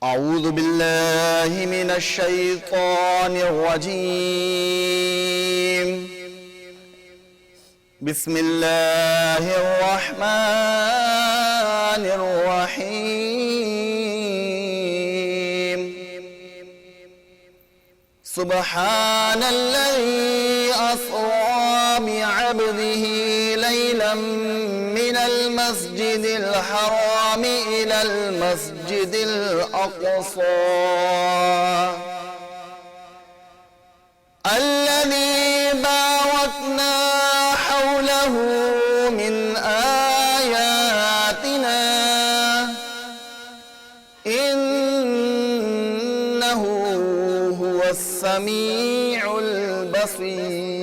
أعوذ بالله من الشيطان الرجيم بسم الله الرحمن الرحيم سبحان الذي أسرى بعبده ليلا من المسجد الحرام إلى المسجد الأقصى الذي باركنا حوله من آياتنا إنه هو السميع البصير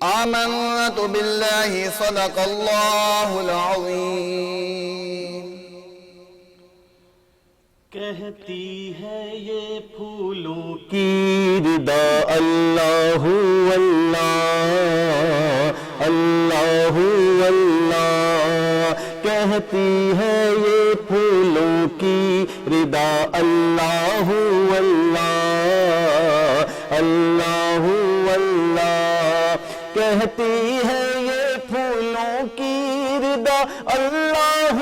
آمنت بالله صدق الله العظيم کہتی ہے یہ پھولوں کی ردا اللہ اللہ اللہ اللہ کہتی ہے یہ پھولوں کی ردا اللہ اللہ اللہ اللہ کہتی ہے یہ پھولوں کی ردا اللہ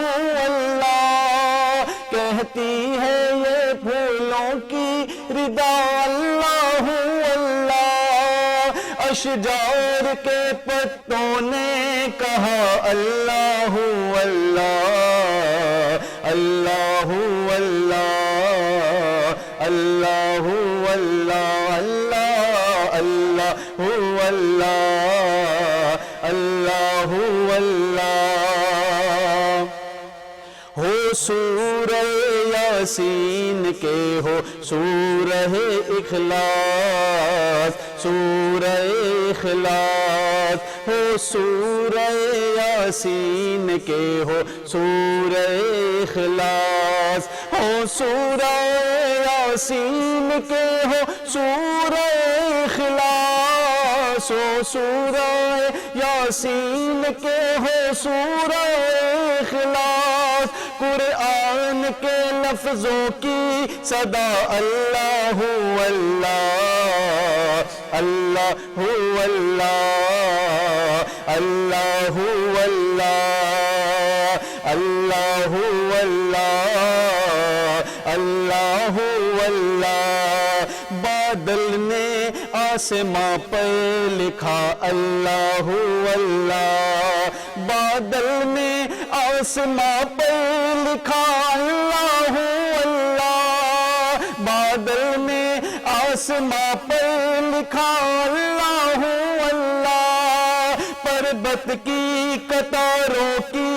اللہ کہتی ہے یہ پھولوں کی ردا اللہ اللہ اشجار کے پتوں نے کہا اللہ اللہ اللہ اللہ اللہ اللہ اللہ اللہ اللہ ہو سورہ یاسین کے ہو سورہ اخلاص سورہ اخلاص ہو سورہ یاسین کے ہو سورہ اخلاص ہو سورہ یاسین کے ہو سورہ اخلاص ہو سورہ یاسین کے ہو سورہ اخلاص قرآن کے لفظوں کی صدا اللہ اللہ اللہ اللہ اللہ اللہ اللہ اللہ اللہ بادل نے آسماں پر لکھا اللہ اللہ بادل نے آسماں پر لکھا اللہ اللہ بادل میں آسماں پر لکھا اللہ اللہ پربت کی قطاروں کی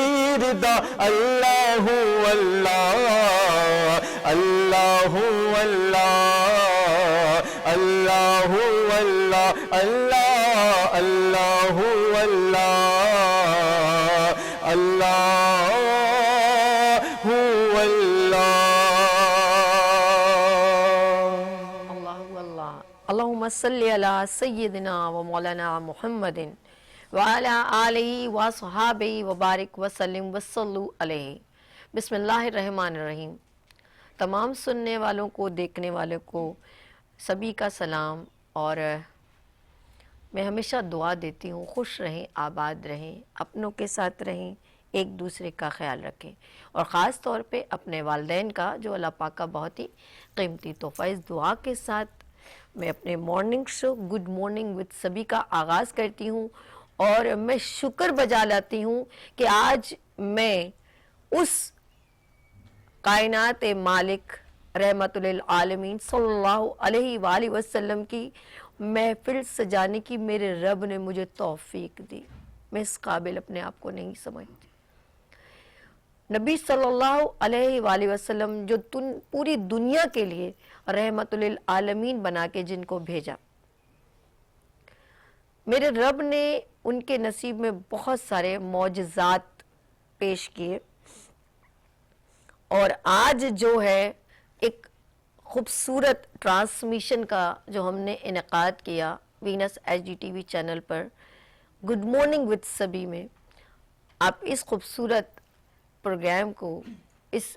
ردا اللہ اللہ اللہ اللہ اللہ اللہ اللہ اللہ اللہ اللہم صلی علی سیدنا و مولانا محمد وعلی آلہ و صحابہ وبارک وسلم وصلو علیہ بسم اللہ الرحمن الرحیم تمام سننے والوں کو دیکھنے والوں کو سبھی کا سلام اور میں ہمیشہ دعا دیتی ہوں خوش رہیں آباد رہیں اپنوں کے ساتھ رہیں ایک دوسرے کا خیال رکھیں اور خاص طور پہ اپنے والدین کا جو اللہ پاک کا بہت ہی قیمتی تحفہ اس دعا کے ساتھ میں اپنے morning show good morning with سبھی کا آغاز کرتی ہوں اور میں شکر بجا لاتی ہوں کہ آج میں اس کائنات مالک رحمت للعالمین صلی اللہ علیہ وآلہ وسلم کی محفل سجانے کی میرے رب نے مجھے توفیق دی میں اس قابل اپنے آپ کو نہیں سمجھتی نبی صلی اللہ علیہ وآلہ وسلم جو پوری دنیا کے لیے رحمت للعالمین بنا کے جن کو بھیجا میرے رب نے ان کے نصیب میں بہت سارے معجزات پیش کیے اور آج جو ہے ایک خوبصورت ٹرانسمیشن کا جو ہم نے انعقاد کیا Venus H D T V channel پر گڈ مارننگ وتھ سبھی میں آپ اس خوبصورت پروگرام کو اس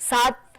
7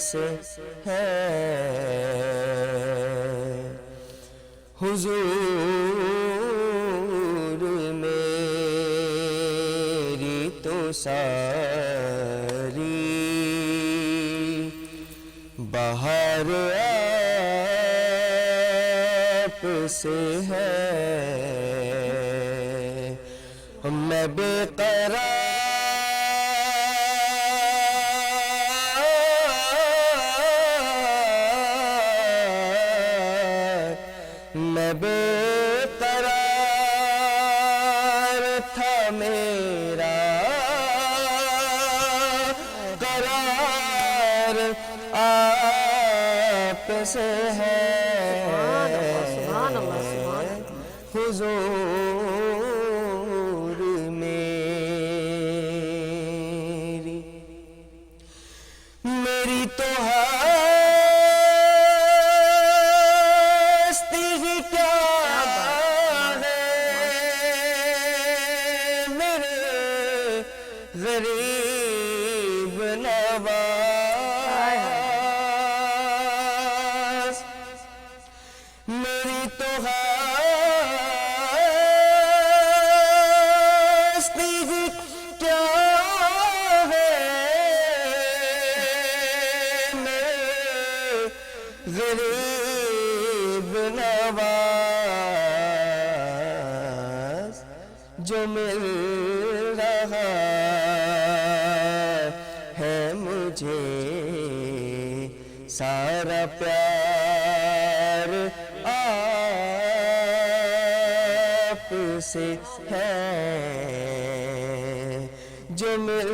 سے ہے حضور میری تو ساری بہار آپ سے ہے میں بے قرار میں بے قرار تھا میرا قرار آپ سے ہے سبحان اللہ سبحان اللہ حضور میری تو ہستی ہی کیا ہے میرے غریب نواز میری تو ہستی ہی کیا ہے غریب نواز جو مل رہا ہے مجھے سارا پیار آپ سے ہے جو مل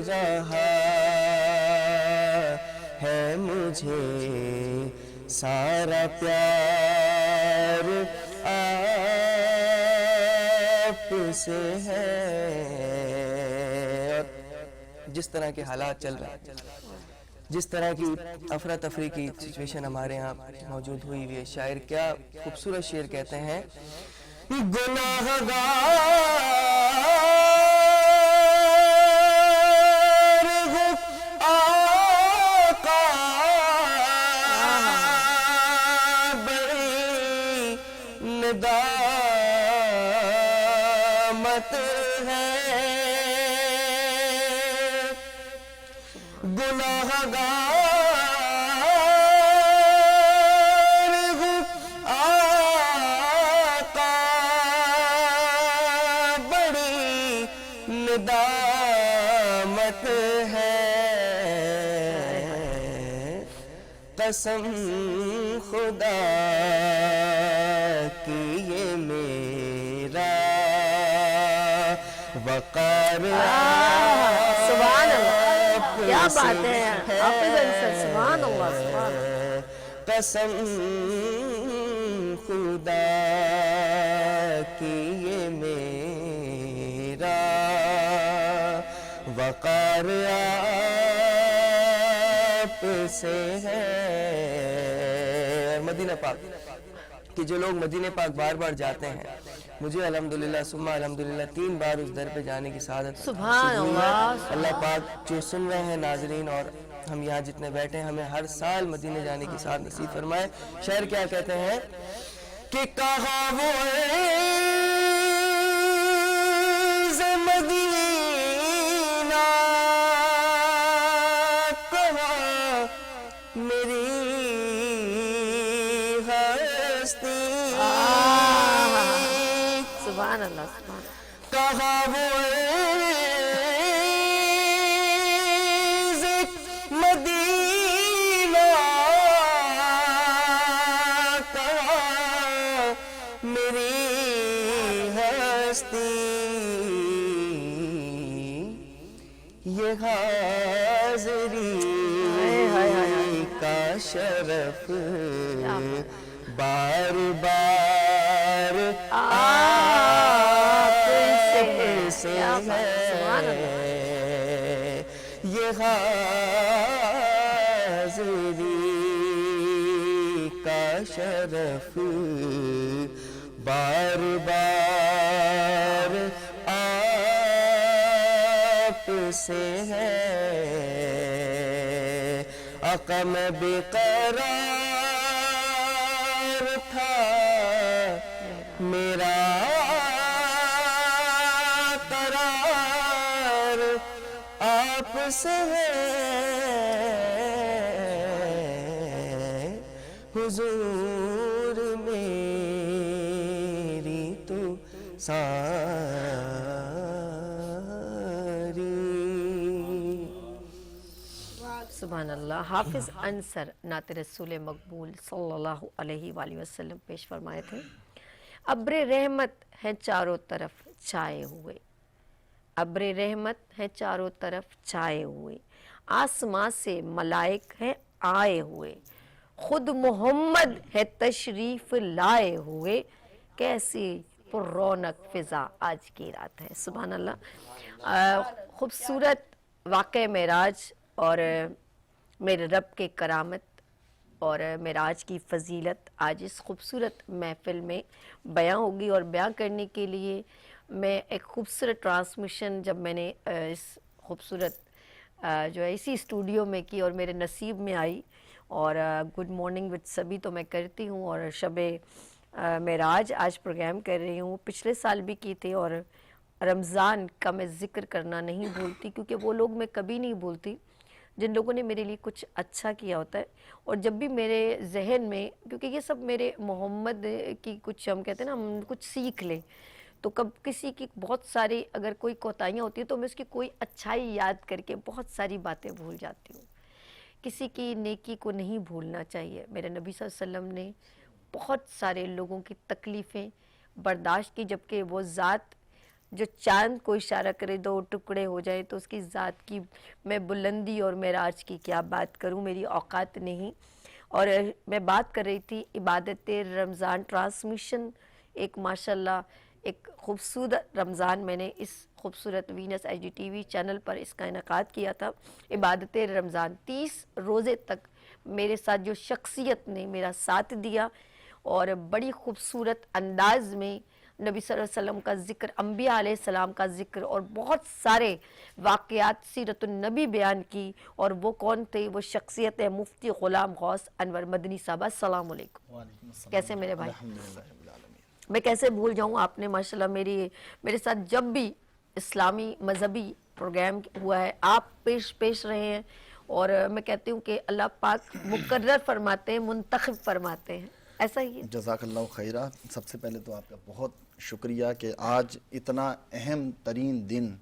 رہا ہے مجھے سارا پیار آپ سے ہے اور جس طرح کے حالات چل رہے ہیں جس طرح کی افراتفری کی سچویشن ہمارے ہاں موجود ہوئی ہوئی ہے شاعر کیا خوبصورت شعر کہتے ہیں گناہ گار ہوں آقا بڑی ندامت ہے گناہ گار ہوں آقا بڑی ندامت ہے قسم خدا کی یہ میرا وقار سبحان اللہ کیا بات ہے حافظ علی صاحب سبحان اللہ سبحان اللہ قسم خدا کی یہ میرا وقار آپ سے ہے مدینہ پاک کہ جو لوگ مدینہ پاک بار بار جاتے ہیں مجھے الحمدللہ ثم الحمدللہ 3 بار اس در پہ جانے کی سعادت سبحان اللہ اللہ پاک جو سن رہے ہیں ناظرین اور ہم یہاں جتنے بیٹھے ہیں ہمیں ہر سال مدینہ جانے کی سعادت نصیب فرمائے شاعر کیا کہتے ہیں کہ کہاں وہ عز مدینہ کہاں میری ہستی سبحان اللہ سبحان اللہ کہاں وہ عز مدینہ کہاں میری ہستی یہ حاضری کا شرف بار بار آپ سے ہے یہ حاضری کا شرف بار بار آپ سے ہے آقا میں بے قرار تھا، میرا قرار آپ سے ہے، حضور میری تو ساری۔ سبحان اللہ۔ حافظ انصر نعت رسول مقبول صلی اللہ علیہ وآلہ وسلم پیش فرمائے تھے، ابر رحمت ہے چاروں طرف چھائے ہوئے، ابر رحمت ہے چاروں طرف چھائے ہوئے، آسماں سے ملائک ہیں آئے ہوئے، خود محمد ہے تشریف لائے ہوئے، کیسی پر رونق فضا آج کی رات ہے۔ سبحان اللہ۔ خوبصورت واقع معراج اور میرے رب کے کرامت اور معراج کی فضیلت آج اس خوبصورت محفل میں بیان ہوگی، اور بیان کرنے کے لیے میں ایک خوبصورت ٹرانسمیشن جب میں نے اس خوبصورت جو ہے اسی اسٹوڈیو میں کی اور میرے نصیب میں آئی، اور گڈ مارننگ وتھ سبھی تو میں کرتی ہوں، اور شب معراج آج پروگرام کر رہی ہوں، پچھلے سال بھی کی تھی، اور رمضان کا میں ذکر کرنا نہیں بھولتی، کیونکہ وہ لوگ میں کبھی نہیں بھولتی جن لوگوں نے میرے لیے کچھ اچھا کیا ہوتا ہے، اور جب بھی میرے ذہن میں، کیونکہ یہ سب میرے محمد کی کچھ ہم کہتے ہیں نا، ہم کچھ سیکھ لیں، تو کب کسی کی بہت ساری اگر کوئی کوتاہیاں ہوتی ہیں تو میں اس کی کوئی اچھائی یاد کر کے بہت ساری باتیں بھول جاتی ہوں۔ کسی کی نیکی کو نہیں بھولنا چاہیے۔ میرے نبی صلی اللہ علیہ وسلم نے بہت سارے لوگوں کی تکلیفیں برداشت کی، جبکہ وہ ذات جو چاند کو اشارہ کرے دو ٹکڑے ہو جائے، تو اس کی ذات کی میں بلندی اور معراج کی کیا بات کروں، میری اوقات نہیں۔ اور میں بات کر رہی تھی عبادت رمضان ٹرانسمیشن، ایک ماشاءاللہ ایک خوبصورت رمضان میں نے اس خوبصورت Venus H D T V channel پر اس کا انعقاد کیا تھا، عبادت رمضان۔ 30 روزے تک میرے ساتھ جو شخصیت نے میرا ساتھ دیا، اور بڑی خوبصورت انداز میں نبی صلی اللہ علیہ وسلم کا ذکر، انبیاء علیہ السلام کا ذکر، اور بہت سارے واقعات سیرت النبی بیان کی، اور وہ کون تھے؟ وہ شخصیت ہے مفتی غلام غوث انور مدنی صاحب۔ السلام علیکم، کیسے میرے بھائی؟ میں کیسے بھول جاؤں، آپ نے ماشاءاللہ میرے ساتھ جب بھی اسلامی مذہبی پروگرام ہوا ہے آپ پیش رہے ہیں، اور میں کہتی ہوں کہ اللہ پاک مقرر فرماتے ہیں، منتخب فرماتے ہیں، ایسا ہی ہے۔ جزاک اللہ خیرہ۔ سب سے پہلے تو آپ کا بہت شکریہ کہ آج اتنا اہم ترین دن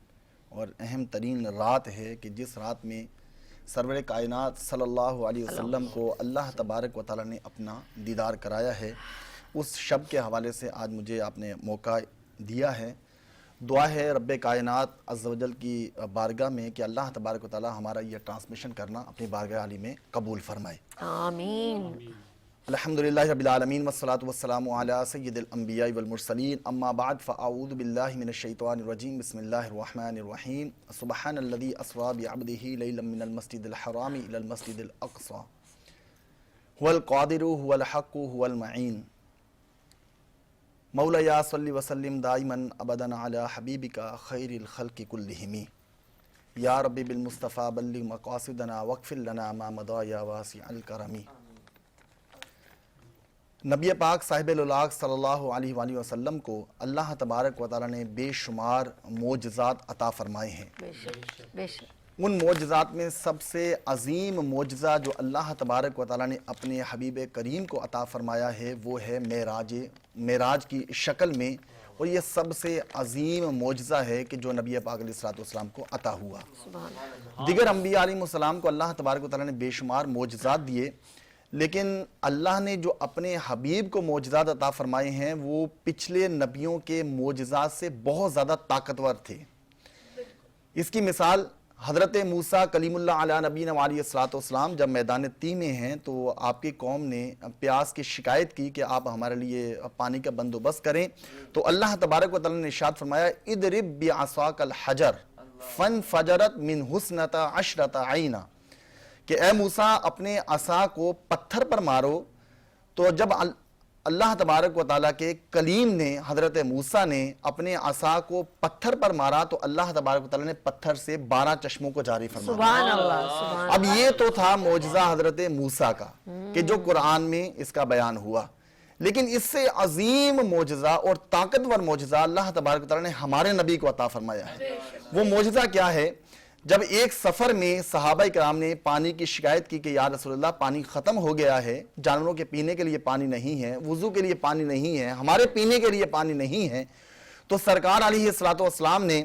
اور اہم ترین رات ہے کہ جس رات میں سرور کائنات صلی اللہ علیہ وسلم کو اللہ تبارک و تعالیٰ نے اپنا دیدار کرایا ہے، اس شب کے حوالے سے آج مجھے آپ نے موقع دیا ہے۔ دعا ہے رب کائنات عز و جل کی بارگاہ میں کہ اللہ تبارک و تعالیٰ ہمارا یہ ٹرانسمیشن کرنا اپنی بارگاہ عالی میں قبول فرمائے، آمین۔ الحمدللہ رب العالمین والصلاة والسلام علی سید الانبیاء والمرسلین، اما بعد فاعوذ باللہ من الشیطان الرجیم، بسم اللہ الرحمن الرحیم، سبحان الذی اسری بعبدہ لیلا من المسجد الحرام الی المسجد الاقصی، هو القادر هو الحق هو المعین، مولایا صلی وسلم دائما ابدا علی حبیبک خیر الخلق کلہم، یا رب بالمصطفیٰ بلغ مقاصدنا واغفر لنا ما مضى یا واسع الکرم۔ نبی پاک صاحب الاولاق صلی اللہ علیہ وآلہ وسلم کو اللہ تبارک و تعالیٰ نے بے شمار معجزات عطا فرمائے ہیں۔ بے شک۔ ان معجزات میں سب سے عظیم معجزہ جو اللہ تبارک و تعالیٰ نے اپنے حبیب کریم کو عطا فرمایا ہے وہ ہے معراج کی شکل میں، اور یہ سب سے عظیم معجزہ ہے کہ جو نبی پاک علیہ السلام کو عطا ہوا۔ دیگر انبیاء علیہ السلام کو اللہ تبارک و تعالیٰ نے بے شمار معجزات دیے، لیکن اللہ نے جو اپنے حبیب کو معجزات عطا فرمائے ہیں وہ پچھلے نبیوں کے معجزات سے بہت زیادہ طاقتور تھے۔ اس کی مثال حضرت موسیٰ کلیم اللہ علیہ نبینا علیہ السلام جب میدان تیہ میں ہیں تو آپ کی قوم نے پیاس کی شکایت کی کہ آپ ہمارے لیے پانی کا بندوبست کریں، تو اللہ تبارک و تعالیٰ نے ارشاد فرمایا اضرب بعصاک الحجر فانفجرت منہ اثنتا عشرۃ عینا، کہ اے موسیٰ اپنے عصا کو پتھر پر مارو، تو جب اللہ تبارک و تعالیٰ کے کلیم نے حضرت موسیٰ نے اپنے عصا کو پتھر پر مارا تو اللہ تبارک و تعالیٰ نے پتھر سے 12 چشموں کو جاری فرمایا. سبحان اللہ سبحان اب یہ تو تھا معجزہ حضرت موسیٰ کا کہ جو قرآن میں اس کا بیان ہوا. لیکن اس سے عظیم معجزہ اور طاقتور معجزہ اللہ تبارک و تعالیٰ نے ہمارے نبی کو عطا فرمایا ہے. وہ معجزہ کیا ہے؟ جب ایک سفر میں صحابہ کرام نے پانی کی شکایت کی کہ یا رسول اللہ پانی ختم ہو گیا ہے، جانوروں کے پینے کے لیے پانی نہیں ہے، وضو کے لیے پانی نہیں ہے، ہمارے پینے کے لیے پانی نہیں ہے، تو سرکار علیہ السلام نے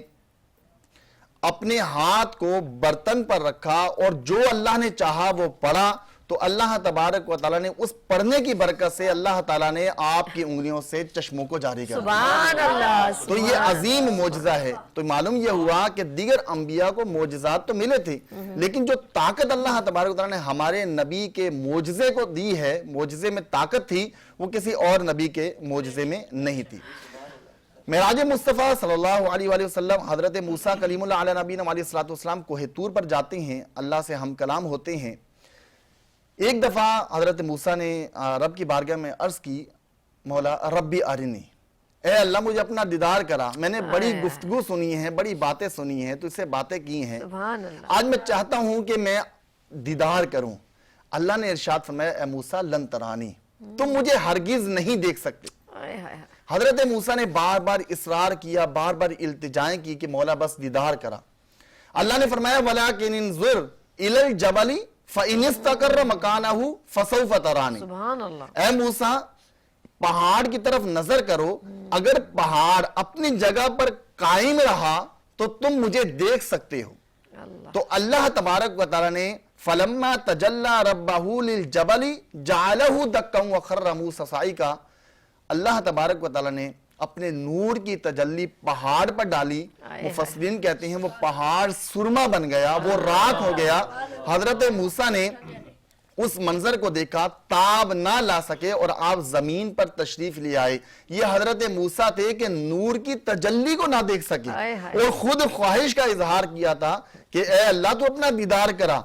اپنے ہاتھ کو برتن پر رکھا اور جو اللہ نے چاہا وہ پڑھا تو اللہ تبارک و تعالیٰ نے اس پڑھنے کی برکت سے اللہ تعالیٰ نے آپ کی انگلیوں سے چشموں کو جاری کر دیا. سبحان اللہ. تو یہ عظیم معجزہ ہے. تو معلوم یہ ہوا کہ دیگر انبیاء کو معجزات تو ملے تھے لیکن جو طاقت اللہ تبارک و تعالیٰ نے ہمارے نبی کے معجزے کو دی ہے، معجزے میں طاقت تھی، وہ کسی اور نبی کے معجزے میں نہیں تھی. معراج مصطفیٰ صلی اللہ علیہ وآلہ وسلم حضرت موسیٰ کلیم اللہ علیہ نبینا علیہ السلام کوہ طور پر جاتے ہیں، اللہ سے ہم کلام ہوتے ہیں. ایک دفعہ حضرت موسیٰ نے رب کی بارگاہ میں عرض کی، مولا ربی ارنی، اے اللہ مجھے اپنا دیدار کرا، میں نے بڑی گفتگو سنی ہے، بڑی باتیں سنی ہیں، تو اس سے باتیں کی ہیں، سبحان اللہ. آج میں چاہتا ہوں کہ میں دیدار کروں. اللہ نے ارشاد فرمایا اے موسیٰ لن ترانی، تم مجھے ہرگز نہیں دیکھ سکتے. ہائے ہائے. حضرت موسیٰ نے بار بار اصرار کیا، بار بار التجائیں کی کہ مولا بس دیدار کرا. اللہ نے فرمایا وَلَكِنِ انظُرْ إِلَى الْجَبَلِ فَإِنِ اسْتَقَرَّ مَكَانَهُ فَسَوْفَ تَرَانِي. سبحان اللہ. اے موسیٰ پہاڑ کی طرف نظر کرو، اگر پہاڑ اپنی جگہ پر قائم رہا تو تم مجھے دیکھ سکتے ہو. اللہ. تو اللہ تبارک و تعالیٰ نے فَلَمَّا تَجَلَّى رَبَّهُ لِلْجَبَلِ جَعَلَهُ دَكًّا وَخَرَّ مُوسَىٰ صَعِقًا. اللہ تبارک و تعالیٰ نے اپنے نور کی تجلی پہاڑ پر ڈالی. مفسرین کہتے ہیں وہ پہاڑ سرما بن گیا، وہ راکھ ہو گیا. حضرت موسیٰ نے اس منظر کو دیکھا، تاب نہ لا سکے اور آپ زمین پر تشریف لے آئے. یہ حضرت موسیٰ تھے کہ نور کی تجلی کو نہ دیکھ سکے اور خود خواہش کا اظہار کیا تھا کہ اے اللہ تو اپنا دیدار کرا.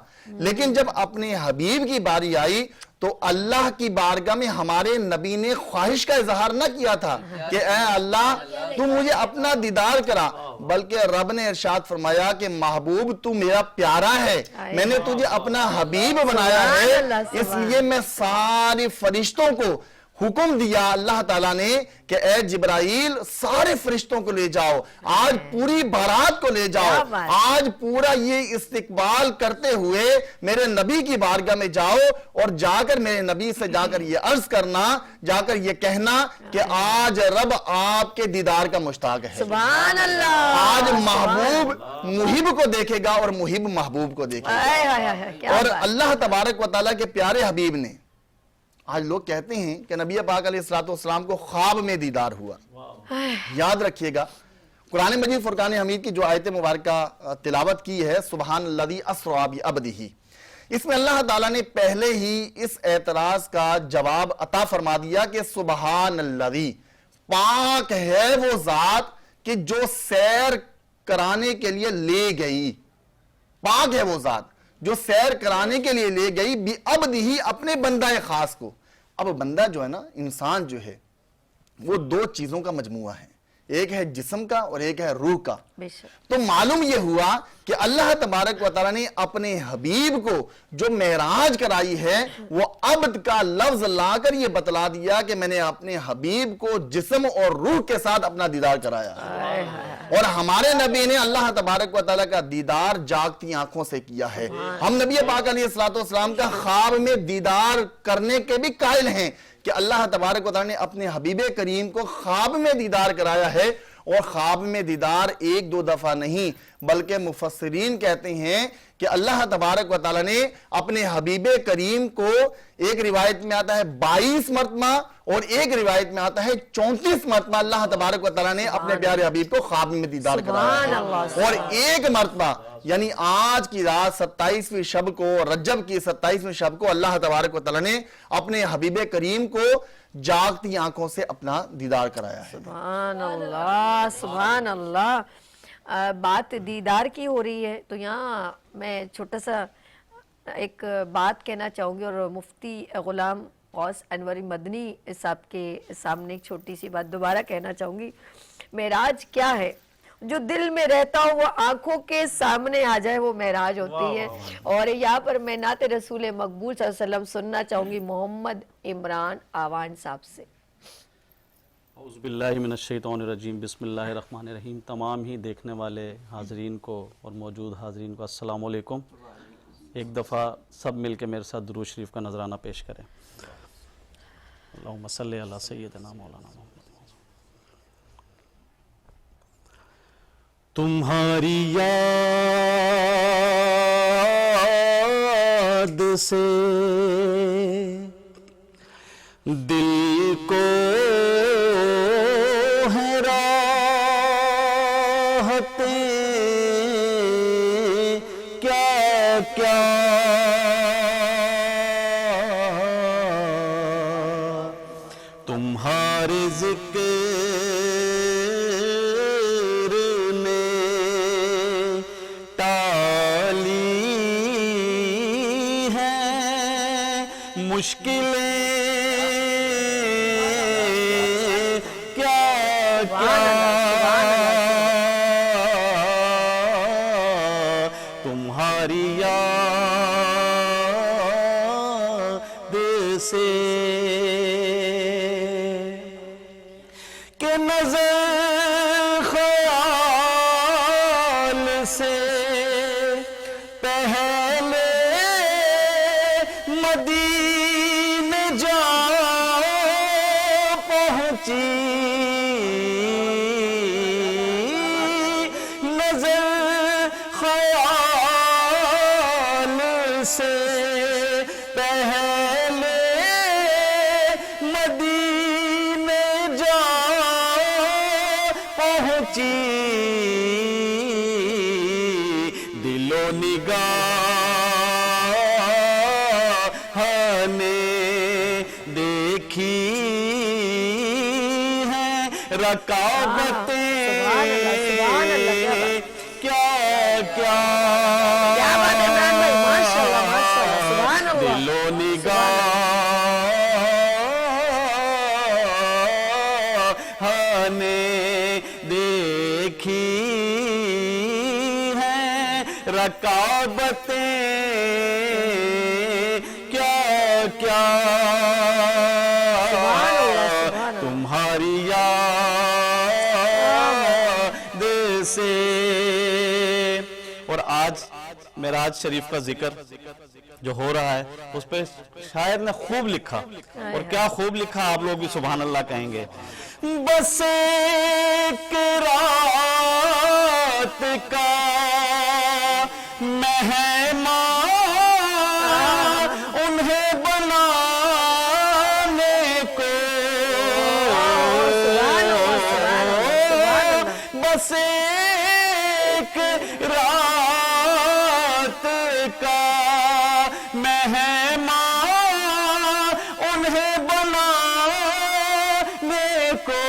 لیکن جب اپنے حبیب کی باری آئی تو اللہ کی بارگاہ میں ہمارے نبی نے خواہش کا اظہار نہ کیا تھا کہ اے اللہ تو مجھے اپنا دیدار کرا، بلکہ رب نے ارشاد فرمایا کہ محبوب تو میرا پیارا ہے، میں نے تجھے اپنا حبیب بنایا ہے، اس لیے میں سارے فرشتوں کو حکم دیا اللہ تعالیٰ نے کہ اے جبرائیل سارے فرشتوں کو لے جاؤ، آج پوری بارات کو لے جاؤ، آج پورا یہ استقبال کرتے ہوئے میرے نبی کی بارگاہ میں جاؤ اور جا کر میرے نبی سے جا کر یہ عرض کرنا، جا کر یہ کہنا کہ آج رب آپ کے دیدار کا مشتاق ہے. سبحان اللہ. آج محبوب محب کو دیکھے گا اور محب محبوب کو دیکھے گا. اور اللہ تبارک و تعالیٰ کے پیارے حبیب نے، آج لوگ کہتے ہیں کہ نبی پاک علیہ السلام کو خواب میں دیدار ہوا. یاد رکھیے گا قرآن مجید فرقان حمید کی جو آیت مبارکہ تلاوت کی ہے، سبحان الذی اسری بعبدہ، اس میں اللہ تعالیٰ نے پہلے ہی اس اعتراض کا جواب عطا فرما دیا کہ سبحان الذی، پاک ہے وہ ذات کہ جو سیر کرانے کے لیے لے گئی. پاک ہے وہ ذات جو سیر کرانے کے لیے لے گئی بعبدہ، اپنے بندہ خاص کو. اب بندہ جو ہے نا، انسان جو ہے وہ دو چیزوں کا مجموعہ ہے، ایک ہے جسم کا اور ایک ہے روح کا. تو معلوم یہ ہوا کہ اللہ تبارک و تعالیٰ نے اپنے حبیب کو جو معراج کرائی ہے وہ عبد کا لفظ لا کر یہ بتلا دیا کہ میں نے اپنے حبیب کو جسم اور روح کے ساتھ اپنا دیدار کرایا. اور ہمارے نبی نے اللہ تبارک و تعالیٰ کا دیدار جاگتی آنکھوں سے کیا ہے. ہم نبی پاک علیہ السلام کا خواب میں دیدار کرنے کے بھی قائل ہیں کہ اللہ تبارک و تعالیٰ نے اپنے حبیب کریم کو خواب میں دیدار کرایا ہے. اور خواب میں دیدار ایک دو دفعہ نہیں بلکہ مفسرین کہتے ہیں کہ اللہ تبارک و تعالیٰ نے اپنے حبیب کریم کو، ایک روایت میں آتا ہے 22 مرتبہ اور ایک روایت میں آتا ہے 34 مرتبہ اللہ تبارک و تعالیٰ نے اپنے پیارے حبیب کو خواب میں دیدار کرایا ہے. اور ایک مرتبہ یعنی آج کی رات 27ویں شب کو، رجب کی 27ویں شب کو اللہ تبارک و تعالیٰ نے اپنے حبیب کریم کو جاگتی آنکھوں سے اپنا دیدار کرایا ہے. سبحان اللہ سبحان اللہ. بات دیدار کی ہو رہی ہے تو یہاں میں چھوٹا سا ایک بات کہنا چاہوں گی اور مفتی غلام غوث انوری مدنی صاحب کے سامنے ایک چھوٹی سی بات دوبارہ کہنا چاہوں گی. معراج کیا ہے؟ جو دل میں رہتا ہو وہ آنکھوں کے سامنے آ جائے وہ معراج ہوتی ہے. اور یہاں پر میں نعت رسول مقبول صلی اللہ علیہ وسلم سننا چاہوں گی محمد عمران آوان صاحب سے. اعوذ باللہ من الشیطان الرجیم، بسم اللہ الرحمن الرحیم. تمام ہی دیکھنے والے حاضرین کو اور موجود حاضرین کو السلام علیکم. ایک دفعہ سب مل کے میرے ساتھ درود شریف کا نذرانہ پیش کریں. اللہم صلی علی سیدنا مولانا محمد. تمہاری یاد سے دل کو ہے راحتیں کیا کیا، تمہارے ذکر نے ٹالی ہیں مشکلیں کیا کیا، تمہاری یاد سے کہ نظر خیال سے پہلے مدینے جا پہنچی، نظر خیال سے پہلے مدینے جا پہنچی، دل و نگاہ نے دیکھی ہیں رکابتیں کیا کیا، دل و نگاہ نے دیکھی ہیں رکابتیں کیا کیا، تمہاری یاد سے. اور آج معراج شریف کا ذکر جو ہو رہا ہے اس پہ شاعر نے خوب لکھا، اور کیا خوب لکھا آپ لوگ بھی سبحان اللہ کہیں گے. بس ایک رات کا مہمان انہیں بنانے کو، بس ایک رات کا مہمان انہیں بنانے کو،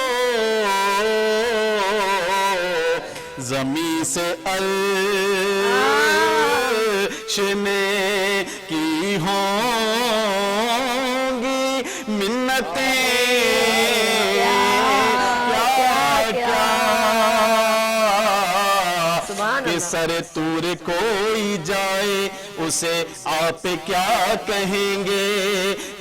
زمین سے عرش میں کی ہوں گی منتیں کیا کیا، کہ سر طور کوئی جائے اسے آپ کیا کہیں گے،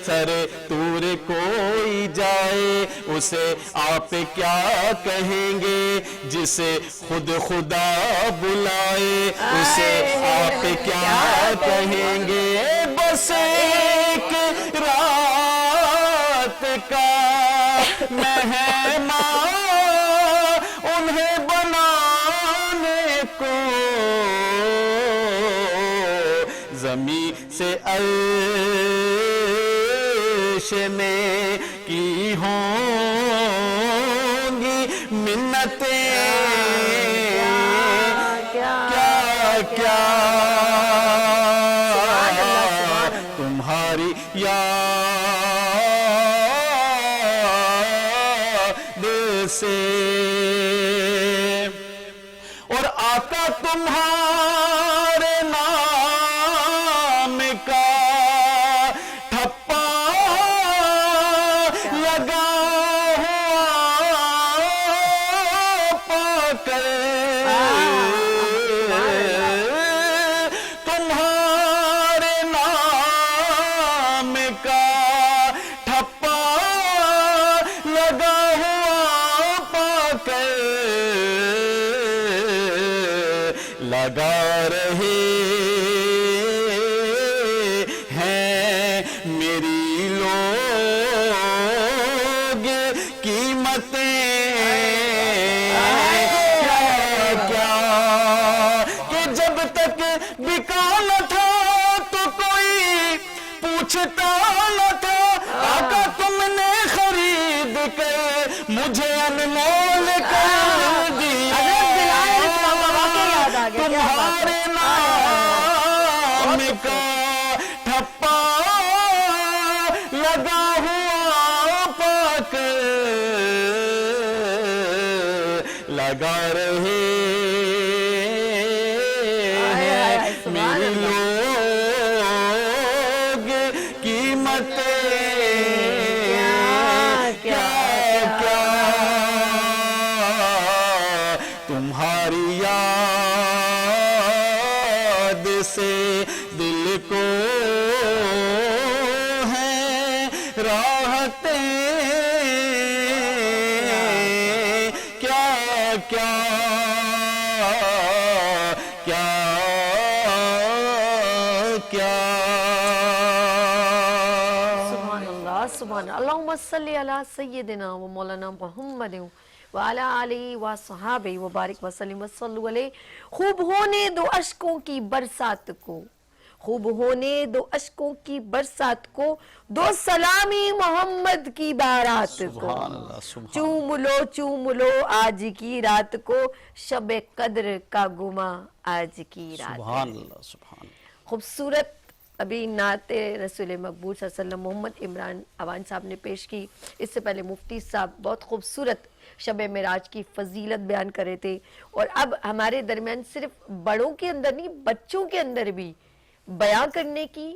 سر طور کوئی جائے اسے آپ کیا کہیں گے، جسے خود خدا بلائے اسے آپ کیا کہیں گے. بس ایک رات کا مہمان انہیں بنانے کو، زمین سے عرش نے کی ہوں گی منتیں کیا کیا، تمہاری یاد سے. اور آقا تمہارے نام کا ٹھپا لگا رہے ہیں میری لوگ قیمتیں کیا کہ جب تک بکا نہ تھا تو کوئی پوچھتا نہ تھا آقا تم نے خرید کر مجھے انمول کر دیا تمہارے نام کا ٹھپا لگا ہوا پاک لگا رہے ہیں میری لوگ قیمتیں کیا تمہاری یاد سے دل کو ہیں راحتیں کیا کیا کیا کیا سبحان اللہ سبحان اللہ اللہم صلی علی سیدنا و مولانا محمد وعلی آلہ وصحابہ وبارک وسلم وصلو علیہ خوب ہونے دو اشکوں کی برسات کو خوب ہونے دو اشکوں کی برسات کو دو سلامی محمد کی بارات کو سبحان اللہ چوم لو آج کی رات کو شب قدر کا گما آج کی رات سبحان اللہ سبحان اللہ خوبصورت ابھی نعت رسول مقبول صلی اللہ علیہ وسلم محمد عمران اوان صاحب نے پیش کی. اس سے پہلے مفتی صاحب بہت خوبصورت شب معراج کی فضیلت بیان کر رہے تھے. اور اب ہمارے درمیان صرف بڑوں کے اندر نہیں بچوں کے اندر بھی بیان کرنے کی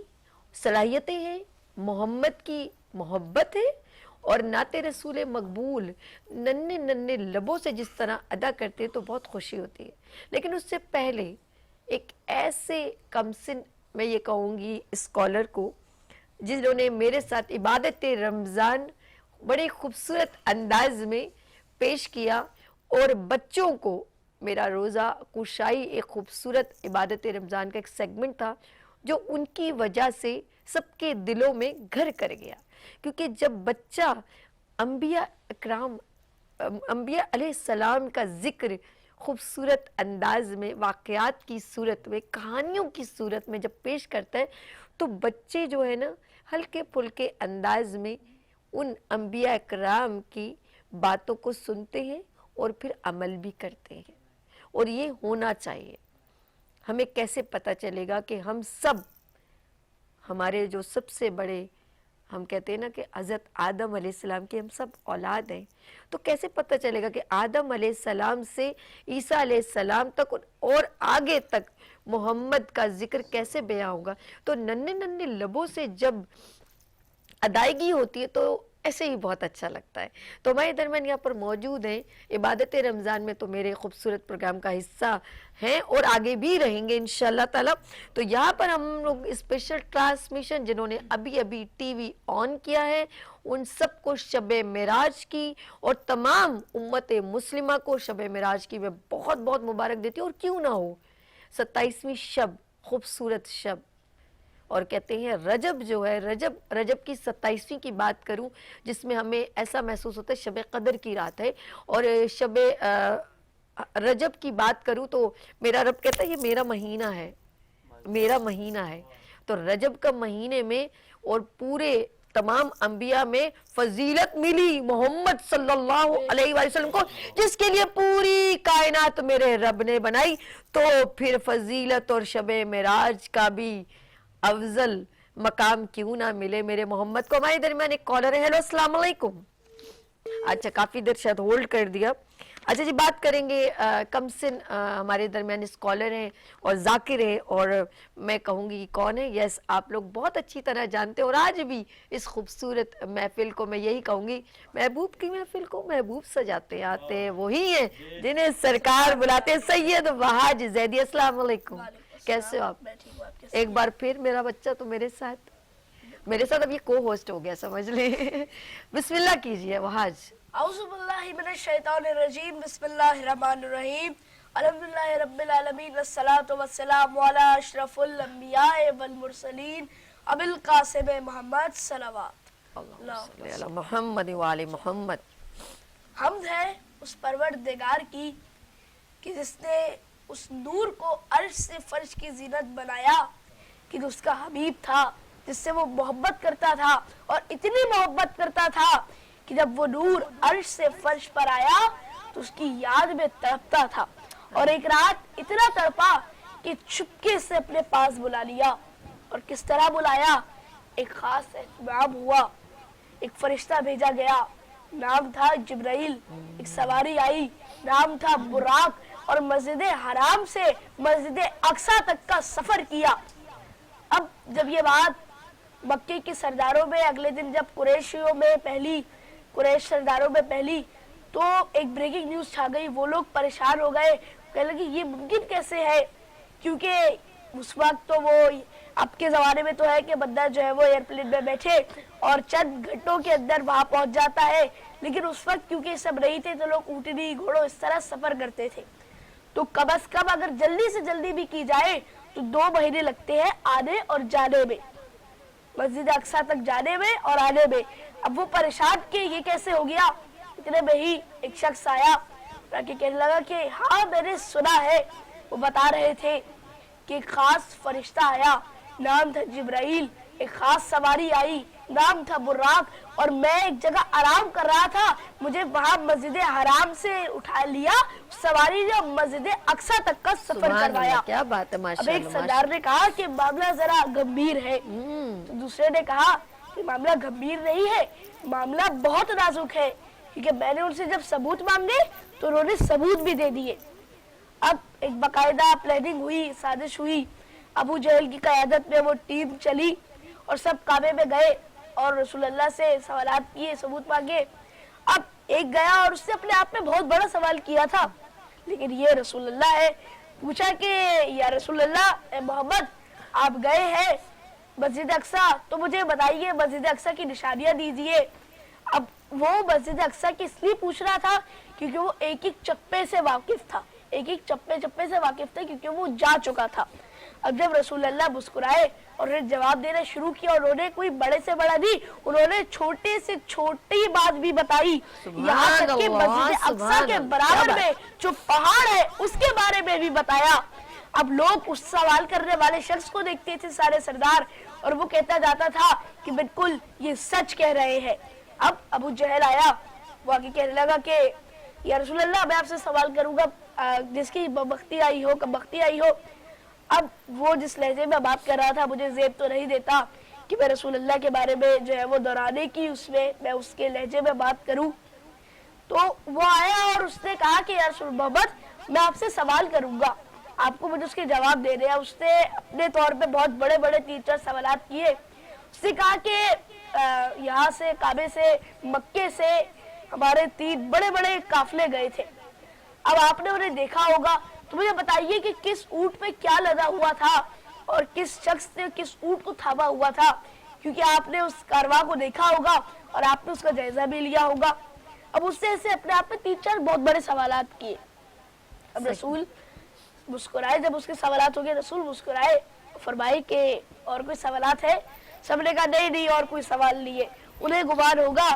صلاحیتیں ہیں, محمد کی محبت ہے اور نعت رسول مقبول ننھے ننھے لبوں سے جس طرح ادا کرتے ہیں تو بہت خوشی ہوتی ہے. لیکن اس سے پہلے ایک ایسے کمسن میں یہ کہوں گی اسکالر کو جنہوں نے میرے ساتھ عبادت رمضان بڑے خوبصورت انداز میں پیش کیا اور بچوں کو میرا روزہ کشائی ایک خوبصورت عبادت رمضان کا ایک سیگمنٹ تھا جو ان کی وجہ سے سب کے دلوں میں گھر کر گیا. کیونکہ جب بچہ انبیاء اکرام انبیاء علیہ السلام کا ذکر خوبصورت انداز میں واقعات کی صورت میں کہانیوں کی صورت میں جب پیش کرتا ہے تو بچے جو ہے نا ہلکے پھلکے انداز میں ان انبیاء اکرام کی باتوں کو سنتے ہیں اور پھر عمل بھی کرتے ہیں. اور یہ ہونا چاہیے. ہمیں کیسے پتہ چلے گا کہ ہم سب ہمارے جو سب سے بڑے ہم کہتے ہیں نا کہ حضرت آدم علیہ السلام کی ہم سب اولاد ہیں, تو کیسے پتہ چلے گا کہ آدم علیہ السلام سے عیسیٰ علیہ السلام تک اور آگے تک محمد کا ذکر کیسے بیان ہوگا. تو ننھے ننھے لبوں سے جب ادائیگی ہوتی ہے تو ایسے ہی بہت اچھا لگتا ہے. تو ہمارے درمیان یہاں پر موجود ہیں عبادت رمضان میں تو میرے خوبصورت پروگرام کا حصہ ہیں اور آگے بھی رہیں گے انشاءاللہ تعالی. تو یہاں پر ہم لوگ اسپیشل ٹرانسمیشن جنہوں نے ابھی ٹی وی آن کیا ہے ان سب کو شب معراج کی اور تمام امت مسلمہ کو شب معراج کی میں بہت بہت مبارک دیتی ہوں. اور کیوں نہ ہو 27ویں شب خوبصورت شب اور کہتے ہیں رجب جو ہے رجب کی 27ویں کی بات کروں جس میں ہمیں ایسا محسوس ہوتا ہے شب قدر کی رات ہے. اور شب رجب کی بات کروں تو میرا رب کہتا ہے یہ میرا مہینہ ہے تو رجب کا مہینے میں اور پورے تمام انبیاء میں فضیلت ملی محمد صلی اللہ علیہ وآلہ وسلم کو جس کے لیے پوری کائنات میرے رب نے بنائی. تو پھر فضیلت اور شب معراج کا بھی افضل مقام کیوں نہ ملے میرے محمد کو. ہمارے درمیان ایک کالر ہے. ہیلو السلام علیکم. اچھا کافی دیر شاید ہولڈ کر دیا. اچھا جی بات کریں گے کمسن ہمارے درمیان اسکالر ہیں اور ذاکر ہیں اور میں کہوں گی کون ہے. یس آپ لوگ بہت اچھی طرح جانتے ہیں اور آج بھی اس خوبصورت محفل کو میں یہی کہوں گی محبوب کی محفل کو محبوب سجاتے آتے ہیں وہی ہیں جنہیں سرکار بلاتے ہیں سید وحاج زیدی. السلام علیکم. کیسے ہو آپ؟ ایک بار پھر میرا بچہ تو میرے ساتھ اب یہ کو ہوسٹ ہو گیا سمجھ لیں. بسم اللہ کیجئے وحاج. اعوذ باللہ من الشیطان الرجیم بسم اللہ الرحمن الرحیم الحمدللہ رب العالمین والصلاة والسلام علی اشرف الانبیاء والمرسلین ابی القاسم محمد صلوات اللہم صلی علی محمد وآل محمد. حمد ہے اس پروردگار کی کہ جس نے اس نور کو عرش سے فرش کی زینت بنایا، کہ جو اس کا حبیب تھا جس سے وہ محبت کرتا تھا، اور اتنی محبت کرتا تھا کہ جب وہ نور عرش سے فرش پر آیا تو اس کی یاد میں تڑپتا تھا، اور ایک رات اتنا تڑپا کہ چپکے سے اپنے پاس بلا لیا. اور کس طرح بلایا؟ ایک خاص اہتمام ہوا، ایک فرشتہ بھیجا گیا، نام تھا جبرائیل. ایک سواری آئی، نام تھا براق، اور مسجد حرام سے مسجد اقصی تک کا سفر کیا. اب جب یہ بات مکے کے سرداروں میں اگلے دن جب قریش سرداروں میں پہلی تو ایک بریکنگ نیوز چھا گئی. وہ لوگ پریشان ہو گئے، کہنے لگے یہ ممکن کیسے ہے، کیونکہ اس وقت تو وہ اب کے زمانے میں تو ہے کہ بندہ جو ہے وہ ایئرپلین میں بیٹھے اور چند گھنٹوں کے اندر وہاں پہنچ جاتا ہے، لیکن اس وقت کیونکہ سب نہیں تھے تو لوگ اونٹنی گھوڑوں اس طرح سفر کرتے تھے. تو کم از کم اگر جلدی سے جلدی بھی کی جائے تو 2 مہینے لگتے ہیں آنے اور جانے میں، مسجد اقصی تک جانے میں اور آنے میں. اب وہ پریشان کہ یہ کیسے ہو گیا. اتنے میں ہی ایک شخص آیا کہ کہنے لگا کہ ہاں میں نے سنا ہے. وہ بتا رہے تھے کہ ایک خاص فرشتہ آیا، نام تھا جبرائیل. ایک خاص سواری آئی، نام تھا براق، اور میں ایک جگہ آرام کر رہا تھا، مجھے وہاں مسجد حرام سے اٹھا لیا سواری نے، مسجد اقصی تک کا سفر کروایا. کیا بات ہے، اب ماشاءاللہ. ایک سردار نے کہا کہ معاملہ ذرا گمبھیر ہے، تو دوسرے نے کہا کہ معاملہ گمبھیر نہیں ہے، معاملہ بہت نازک ہے، کیونکہ میں نے ان سے جب ثبوت مانگے تو انہوں نے ثبوت بھی دے دیے. اب ایک باقاعدہ پلاننگ ہوئی، سازش ہوئی. ابو جہل کی قیادت میں وہ ٹیم چلی اور سب کعبے میں گئے اور رسول اللہ سے سوالات کیے، ثبوت مانگے. اب ایک گیا اور اس نے اپنے آپ میں بہت بڑا سوال کیا تھا، لیکن یہ رسول اللہ ہے. پوچھا کہ یا رسول اللہ، اے محمد، آپ گئے ہیں مسجد اقصی، تو مجھے بتائیے مسجد اقصی کی نشانیاں دیجئے. اب وہ مسجد اقصی کی اس لیے پوچھ رہا تھا کیونکہ وہ ایک ایک چپے سے واقف تھا، چپے سے واقف تھا، کیونکہ وہ جا چکا تھا. اب جب رسول اللہ مسکرائے اور انہیں جواب دینا شروع کیا، اور انہوں نے کوئی بڑے سے بڑا نہیں، انہوں نے چھوٹے سے چھوٹی بات بھی بتائی، یہاں تک کہ مسجد اقصی کے برابر میں جو پہاڑ ہے اس کے بارے میں بھی بتایا. اب لوگ اس سوال کرنے والے شخص کو دیکھتے تھے سارے سردار، اور وہ کہتا جاتا تھا کہ بالکل یہ سچ کہہ رہے ہیں. اب ابو جہل آیا، وہ آگے کہنے لگا کہ یا رسول اللہ، میں آپ سے سوال کروں گا جس کی بختی آئی ہو، کب بختی آئی ہو. اب وہ جس لہجے میں بات کر رہا تھا مجھے زیب تو نہیں دیتا کہ میں رسول اللہ کے بارے میں جو ہے وہ دہرانے کی میں اس کے لہجے میں بات کروں. تو وہ آیا اور اس نے کہا کہ یا رسول محمد، میں آپ سے سوال کروں گا، آپ کو مجھے اس کے جواب دے دیا. اس نے اپنے طور پہ بہت بڑے بڑے 3-4 سوالات کیے. اس نے کہا کہ یہاں سے کعبے سے مکے سے ہمارے 3 بڑے بڑے قافلے گئے تھے. اب آپ نے انہیں دیکھا ہوگا، تو مجھے بتائیے کہ کس اونٹ پہ کیا لدا ہوا تھا اور کس شخص نے کس اونٹ کو تھاما ہوا تھا، کیونکہ آپ نے اس کارواں کو دیکھا ہوگا اور آپ نے اس کا جائزہ بھی لیا ہوگا. اب اس سے ایسے اپنے آپ میں 3-4 بہت بڑے سوالات کیے. اب رسول مسکرائے، جب اس کے سوالات ہو گئے رسول مسکرائے، فرمائے کہ اور کوئی سوالات ہے؟ سب نے کہا نہیں اور کوئی سوال نہیں ہے. انہیں گمان ہوگا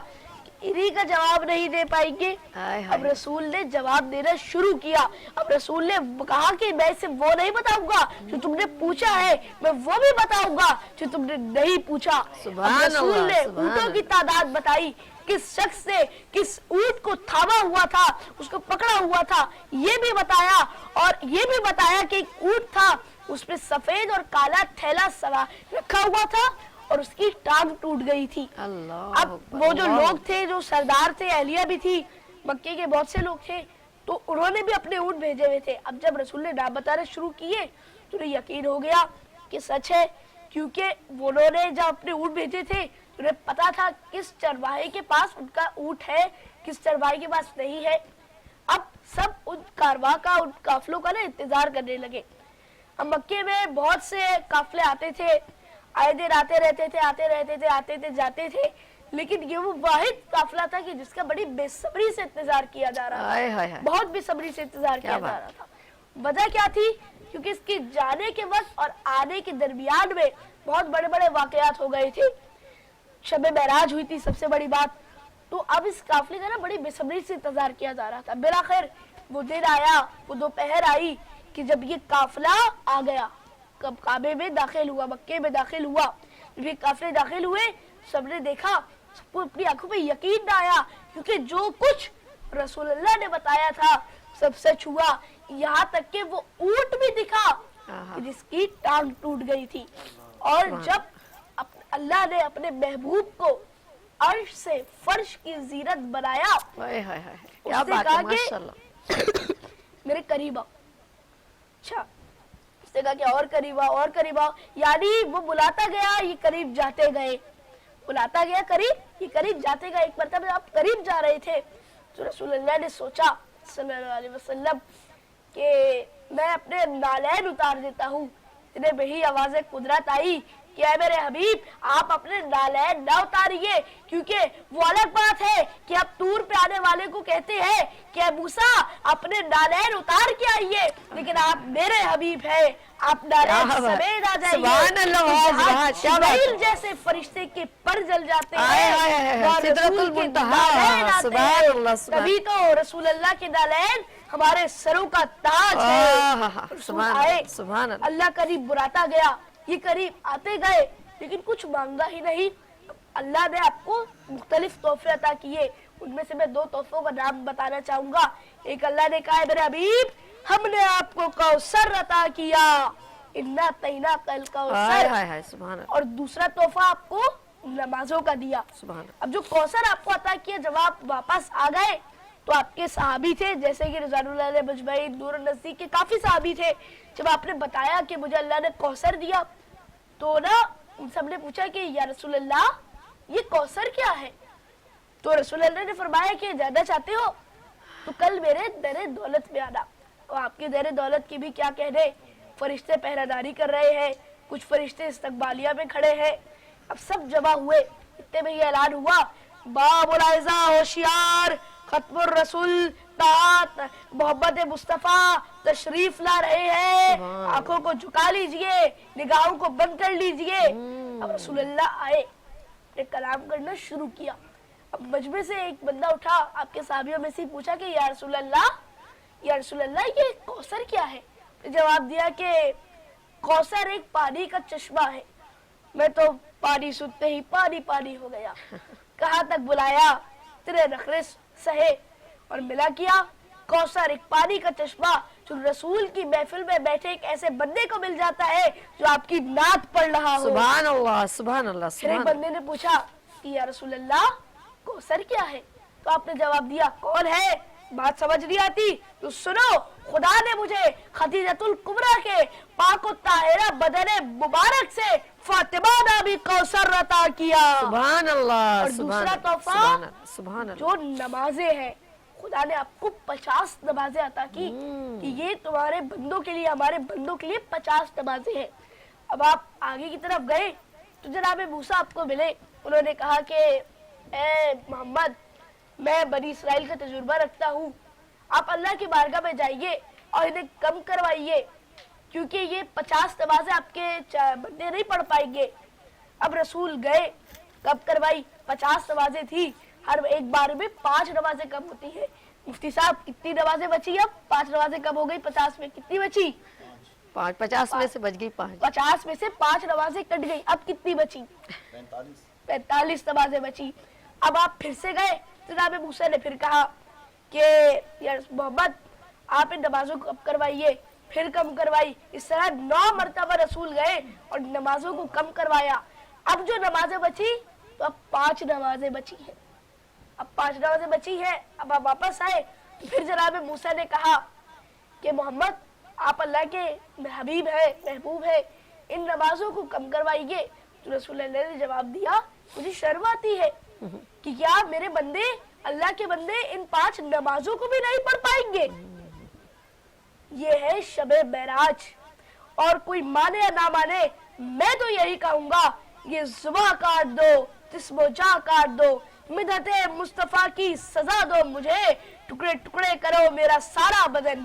انہی کا جواب نہیں دے پائیں گے. اب رسول نے جواب دینا شروع کیا. اب رسول نے کہا کہ میں اسے وہ نہیں بتاؤں گا جو تم نے پوچھا ہے، میں وہ بھی بتاؤں گا جو تم نے نہیں پوچھا. اب رسول نے اونٹوں کی تعداد بتائی، کس شخص نے کس اونٹ کو تھاما ہوا تھا، اس کو پکڑا ہوا تھا، یہ بھی بتایا. اور یہ بھی بتایا کہ ایک اونٹ تھا، اس پہ سفید اور کالا تھیلا رکھا ہوا تھا اور اس کی ٹانگ ٹوٹ گئی تھی. اب وہ جو لوگ تھے، جو سردار تھے، اہلیہ بھی تھی، مکے کے بہت سے لوگ تھے، تو انہوں نے بھی اپنے اونٹ بھیجے ہوئے تھے. اب جب رسول نے نام بتانے شروع کیے تو انہیں یقین ہو گیا کہ سچ ہے، کیونکہ انہوں نے جب اپنے اونٹ بھیجے تھے تو انہیں پتا تھا کس چرواہے کے پاس ان کا اونٹ ہے، کس چرواہے کے پاس نہیں ہے. اب سب ان کارواں کا، ان قافلوں کا انتظار کرنے لگے. اب مکے میں بہت سے قافلے آتے تھے، آئے دن آتے رہتے تھے، آتے تھے جاتے تھے، لیکن یہ وہ واحد قافلہ تھا کہ جس کا بڑی بے صبری سے انتظار کیا جا رہا تھا، بہت بے صبری سے انتظار کیا جا رہا تھا. وجہ کیا تھی؟ کیونکہ اس کی جانے کے وقت اور آنے کے درمیان میں بہت بڑے بڑے واقعات ہو گئے تھے. شب معراج ہوئی تھی سب سے بڑی بات. تو اب اس قافلے کا نا بڑی بے صبری سے انتظار کیا جا رہا تھا. بالآخر وہ دن آیا, وہ دوپہر آئی کہ جب یہ قافلہ آ گیا, کب کعبے میں داخل ہوا, مکے میں داخل ہوا. جب یہ قافلے داخل ہوئے, سب نے دیکھا, سب کو اپنی آنکھوں پہ یقین نہ آیا, کیونکہ جو کچھ رسول اللہ نے بتایا تھا سب سچ ہوا. یہاں تک کہ وہ اونٹ بھی دکھا کہ جس کی ٹانگ ٹوٹ گئی تھی. اور جب اللہ نے اپنے محبوب کو عرش سے فرش کی زینت بنایا, کیا اس نے بات کہا ہے, کہ ماشاءاللہ. میرے قریب آؤ. اچھا, اس نے کہا کہ اور قریب آؤ, اور قریب آؤ. یعنی وہ بلاتا گیا, یہ قریب جاتے گئے, بلاتا گیا قریب, یہ قریب جاتے گئے. ایک مرتبہ آپ قریب جا رہے تھے تو رسول اللہ نے سوچا صلی اللہ علیہ وسلم کہ میں اپنے نالین اتار دیتا ہوں. اتنے میں ہی آواز قدرت آئی کہ اے میرے حبیب, آپ اپنے نالین نہ اتاریے, کیونکہ وہ الگ بات ہے کہ آپ طور پہ آنے والے کو کہتے ہیں کہ اے موسیٰ اپنے نالین اتار کے آئیے, لیکن آپ میرے حبیب ہیں, آپ نالین سمیت آ جائیے. سبحان اللہ, جبرائیل جیسے فرشتے کے پر جل جاتے آئے آئے ہیں, آئے, اور سدرۃ رسول کے المنتہا, نالین آتے سبحان ہیں. اللہ, سبحان تبھی تو رسول اللہ کے نالین ہمارے سروں کا تاج ہے. رسول سبحان آئے, اللہ, سبحان اللہ. اللہ قریب بلاتا گیا, یہ قریب آتے گئے, لیکن کچھ مانگا ہی نہیں. اللہ نے آپ کو مختلف تحفے عطا کیے, ان میں سے میں 2 تحفوں کا نام بتانا چاہوں گا. ایک, اللہ نے کہا ہے میرے حبیب ہم نے آپ کو کوثر عطا کیا, انا اعطیناک آئے الکوثر. آئے آئے, سبحان اللہ, اور دوسرا تحفہ آپ کو نمازوں کا دیا. سبحان اللہ. اب جو کوثر آپ کو عطا کیا, جب آپ واپس آ گئے تو آپ کے صحابی تھے, جیسے کہ رضوان اللہ علیہ مجمعین, نور النزدیک کے کافی صحابی تھے. جب آپ نے بتایا کہ مجھے اللہ نے کوثر دیا, تو نا ان سب نے پوچھا کہ یا رسول اللہ یہ کوثر کیا ہے؟ تو رسول اللہ نے فرمایا کہ جاننا چاہتے ہو تو کل میرے در دولت میں آنا. اور آپ کے در دولت کی بھی کیا کہنے, فرشتے پہرہ داری کر رہے ہیں, کچھ فرشتے استقبالیہ میں کھڑے ہیں. اب سب جمع ہوئے, اتنے میں یہ اعلان ہوا, باب العزا ہوشیار, ختم الرسول طاعت محمد مصطفیٰ تشریف لا رہے ہیں, آنکھوں کو جھکا لیجئے, نگاہوں کو بند کر لیجئے. اب رسول اللہ آئے, نے کلام کرنا شروع کیا. اب مجمع سے ایک بندہ اٹھا, آپ کے صحابیوں میں سے پوچھا کہ یا رسول اللہ یہ کوثر کیا ہے؟ جواب دیا کہ کوثر ایک پانی کا چشمہ ہے. میں تو پانی سنتے ہی پانی پانی ہو گیا. کہاں تک بلایا, تیرے نخرے سہے, اور ملا کیا کوثر ایک پانی کا چشمہ جو رسول کی محفل میں بیٹھے ایک ایسے بندے کو مل جاتا ہے جو آپ کی نعت پڑھ رہا ہو. سبحان اللہ, سبحان اللہ, پھر ایک سبحان بندے نے پوچھا کہ یا رسول اللہ کوثر کیا ہے؟ تو آپ نے جواب دیا کون ہے؟ بات سمجھ نہیں آتی تو سنو, خدا نے مجھے خدیجۃ الکبریٰ کے پاک و طاہرہ بدن مبارک سے فاطمہ نامی کوثر عطا کیا. سبحان اللہ, اور سبحان دوسرا اللہ, تحفہ سبحان اللہ, سبحان اللہ. جو نمازیں ہیں, خدا نے آپ کو 50 نمازیں عطا کی کہ یہ تمہارے بندوں کے لیے, ہمارے بندوں کے لیے 50 نمازیں ہیں. اب آپ آگے کی طرف گئے تو جناب موسیٰ آپ کو ملے. انہوں نے کہا کہ اے محمد, میں بنی اسرائیل کا تجربہ رکھتا ہوں, آپ اللہ کی بارگاہ میں جائیے اور انہیں کم کروائیے, کیونکہ یہ 50 نمازیں آپ کے بندے نہیں پڑھ پائیں گے. اب رسول گئے, کم کروائی, 50 نمازیں تھی, ہر ایک بار میں 5 نمازیں کم ہوتی ہیں. مفتی صاحب کتنی نمازیں بچی؟ اب 5 نمازیں کم ہو گئی, 50 میں کتنی بچی؟ 50 میں سے بچ گئی 5. 50 میں سے 5 نمازیں کٹ گئی, اب کتنی بچی؟ 45 نمازیں بچی. اب آپ پھر سے گئے, جناب موسیٰ نے پھر کہا کہ یا محمد آپ ان نمازوں کو کم کروائیے, پھر کم کروائی. اس طرح 9 مرتبہ رسول گئے اور نمازوں کو کم کروایا. اب جو نمازیں بچی تو اب 5 نمازیں بچی ہیں, اب 5 نمازیں بچی ہیں. اب آپ واپس آئے تو پھر جناب موسیٰ نے کہا کہ محمد آپ اللہ کے حبیب ہیں, محبوب ہیں, ان نمازوں کو کم کروائیے. تو رسول اللہ نے جواب دیا مجھے شرم آتی ہے کہ کیا میرے بندے, اللہ کے بندے ان 5 نمازوں کو بھی نہیں پڑھ پائیں گے. یہ ہے شب معراج, اور کوئی مانے یا نہ مانے میں تو یہی کہوں گا یہ زباں کاٹ دو, جسم و جاں کاٹ دو, مدحت مصطفیٰ کی سزا دو مجھے, ٹکڑے ٹکڑے کرو میرا سارا بدن,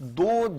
2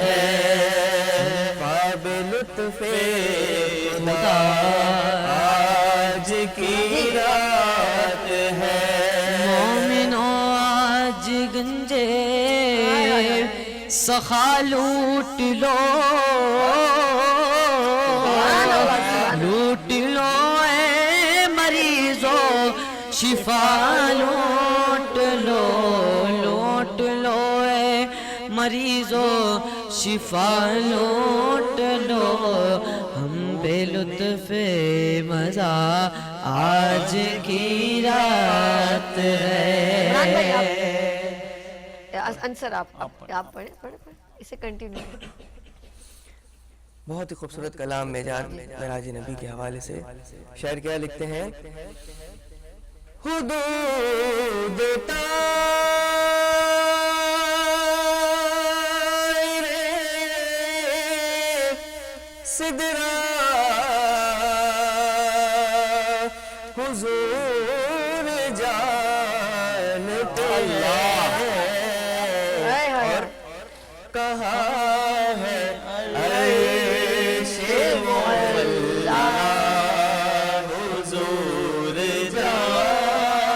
ہے باب لطف خدا آج کی رات ہے مومنوں آج گنجے سخا لوٹ لو لوٹ لو اے مریضوں شفا لوٹ لو لوٹ لو اے مریضوں شفا لوٹ لو ہم بے لطف مزہ آج کی رات عمران بھائی ہے انصر آپ پڑھیں اسے کنٹینیو کریں. بہت ہی خوبصورت کلام معراج نبی کے حوالے سے شاعر کیا لکھتے ہیں حدود طائر سدرا حضور جانتے ہیں اور کہا ہے عرش مولا حضور جانتے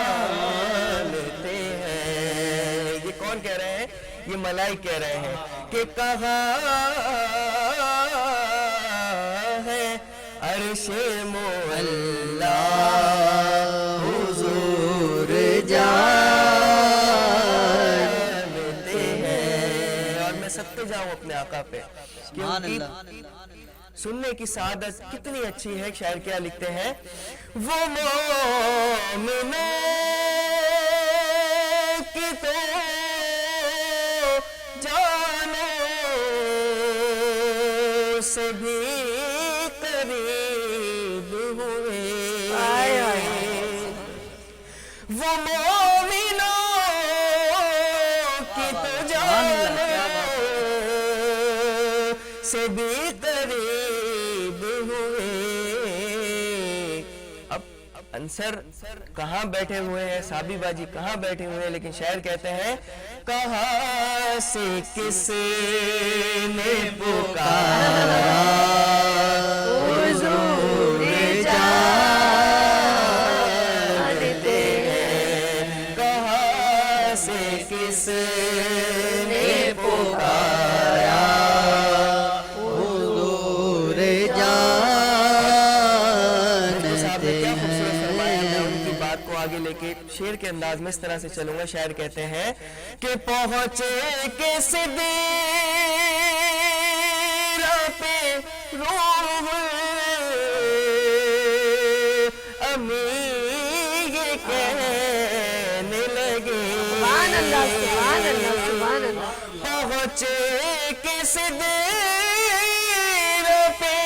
ہیں. یہ کون کہہ رہے ہیں؟ یہ ملائک کہہ رہے ہیں کہ کہا ہے عرش مولا حضور جانتے ہیں. اور میں سب پہ جاؤں اپنے آقا پہ کیونکہ سننے کی سعادت کتنی اچھی ہے. شاعر کیا لکھتے ہیں وہ مومنوں کی تو جانوں سے بھی قریب ہوئے وہ مومنوں کی تو جانوں سے بھی قریب ہوئے. اب انصر کہاں بیٹھے ہوئے ہیں, صحابی باجی کہاں بیٹھے ہوئے ہیں, لیکن شاعر کہتے ہیں کہاں سے کس نے پکارا حضور جانتے ہیں, کہاں سے کس نے پکارا حضور جانتے ہیں. میں ان کی بات کو آگے لے کے شعر کے انداز میں اس طرح سے چلوں گا. شاعر کہتے ہیں کہ پہنچے کے صدیرہ پہ روح امی یہ کہنے لگے سبحان اللہ سبحان اللہ سبحان اللہ. پہنچے کے صدیرہ پہ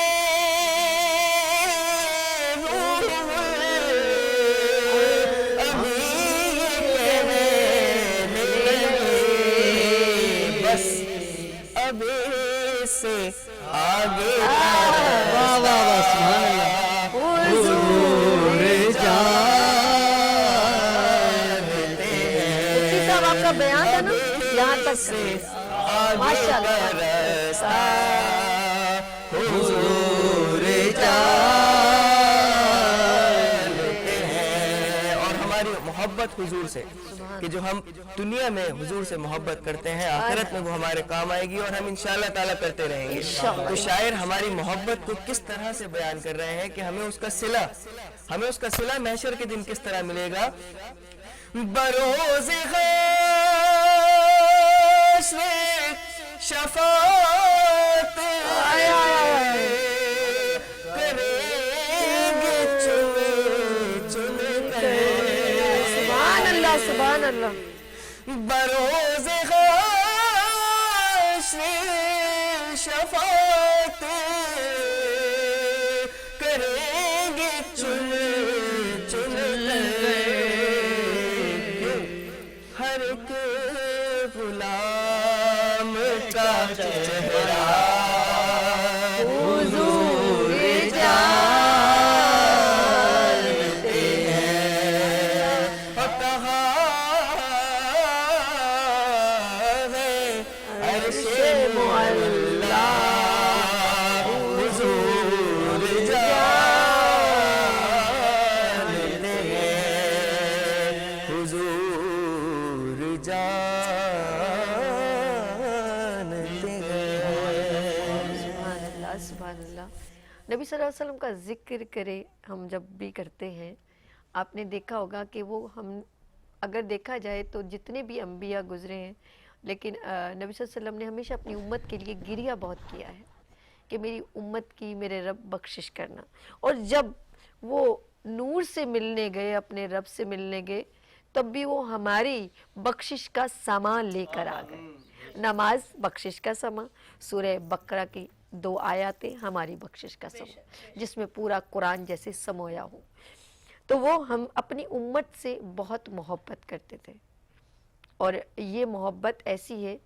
سے آگے واہ واہ واہ سبحان اللہ. حضور جانتے ہیں. مفتی صاحب آپ کا بیان تھا نا یہاں تک ماشاء اللہ. حضور جانتے ہیں. اور ہماری محبت حضور سے کہ جو ہم دنیا میں حضور سے محبت کرتے ہیں آخرت میں وہ ہمارے کام آئے گی, اور ہم انشاءاللہ تعالیٰ کرتے رہیں گے. تو شاعر ہماری محبت کو کس طرح سے بیان کر رہے ہیں کہ ہمیں اس کا صلہ محشر کے دن کس طرح ملے گا. بروز حشر شفاعت کریں گے چن چن کر. سبحان اللہ سبحان اللہ. بروز حشر شفاعت کریں گے چن چن کر. ہر ایک غلام کا چہرہ حضور جانتے ہیں. اور کہا ہے عرش مولا حضور جانتے ہیں. سبحان اللہ سبحان اللہ. نبی صلی اللہ علیہ وسلم کا ذکر کرے ہم جب بھی کرتے ہیں, آپ نے دیکھا ہوگا کہ وہ ہم اگر دیکھا جائے تو جتنے بھی انبیاء گزرے ہیں, لیکن نبی صلی اللہ علیہ وسلم نے ہمیشہ اپنی امت کے لیے گریہ بہت کیا ہے کہ میری امت کی میرے رب بخشش کرنا. اور جب وہ نور سے ملنے گئے, اپنے رب سے ملنے گئے, تب بھی وہ ہماری بخشش کا سامان لے کر آ گئے. نماز بخشش کا سامان, سورہ بقرہ کی 2 آیاتیں ہماری بخشش کا سامان, جس میں پورا قرآن جیسے سمویا ہو. تو وہ ہم اپنی امت سے بہت محبت کرتے تھے, اور یہ محبت ایسی ہے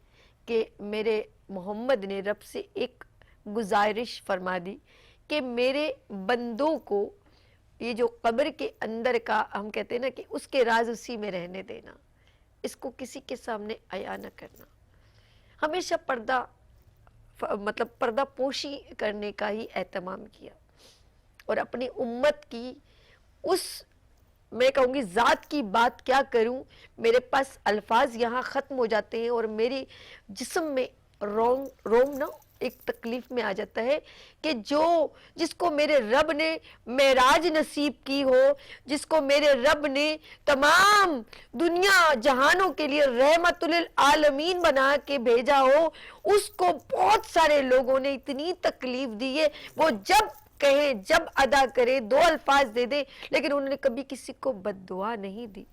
کہ میرے محمد نے رب سے ایک گزارش فرما دی کہ میرے بندوں کو یہ جو قبر کے اندر کا ہم کہتے ہیں نا کہ اس کے راز اسی میں رہنے دینا, اس کو کسی کے سامنے عیا نہ کرنا. ہمیشہ پردہ پوشی کرنے کا ہی اہتمام کیا, اور اپنی امت کی اس میں کہوں گی ذات کی بات کیا کروں, میرے پاس الفاظ یہاں ختم ہو جاتے ہیں, اور میری جسم میں روم نا ایک تکلیف میں آ جاتا ہے کہ جس کو میرے رب نے معراج نصیب کی ہو, جس کو میرے رب نے تمام دنیا جہانوں کے لیے رحمت للعالمین بنا کے بھیجا ہو, اس کو بہت سارے لوگوں نے اتنی تکلیف دی ہے. وہ جب کہیں, جب ادا کرے, 2 الفاظ دے دے, لیکن انہوں نے کبھی کسی کو بد دعا نہیں دی,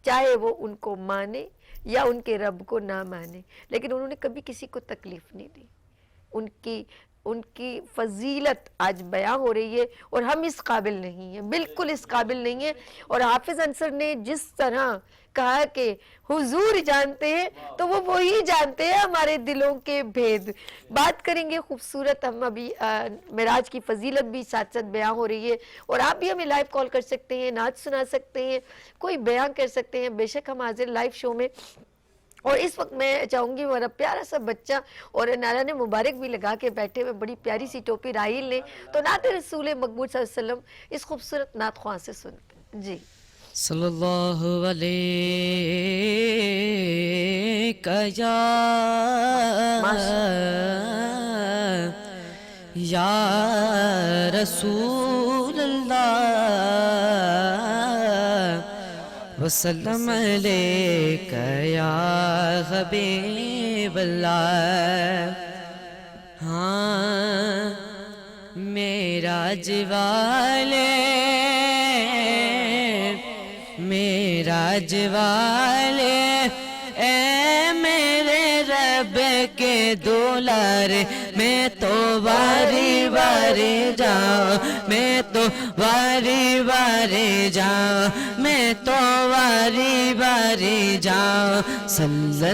چاہے وہ ان کو مانے یا ان کے رب کو نہ مانے, لیکن انہوں نے کبھی کسی کو تکلیف نہیں دی. ان کی فضیلت آج بیان ہو رہی ہے, اور ہم اس قابل نہیں ہیں, بالکل اس قابل نہیں ہیں. اور حافظ انصر نے جس طرح کہا کہ حضور جانتے ہیں, تو وہ وہی جانتے ہیں ہمارے دلوں کے بھید. بات کریں گے خوبصورت, ہم ابھی معراج کی فضیلت بھی ساتھ ساتھ بیان ہو رہی ہے, اور آپ بھی ہمیں لائیو کال کر سکتے ہیں, نعت سنا سکتے ہیں, کوئی بیان کر سکتے ہیں. بے شک ہم حاضر لائیو شو میں. اور اس وقت میں چاہوں گی میرا پیارا سا بچہ, اور نانا نے مبارک بھی لگا کے بیٹھے ہوئے, بڑی پیاری سی ٹوپی راحیل نے, تو نعت رسول مقبول صلی اللہ علیہ وسلم اس خوبصورت نعت خواہ سے سنتے ہیں. جی صلی اللہ علیہ یا رسول اللہ وسلم علیک یا حبیب اللہ. ہاں معراج والے اے میرے رب کے دولار, میں تو واری واری جاؤں, میں تو واری واری جاؤں, میں تو واری واری جاؤں. صلی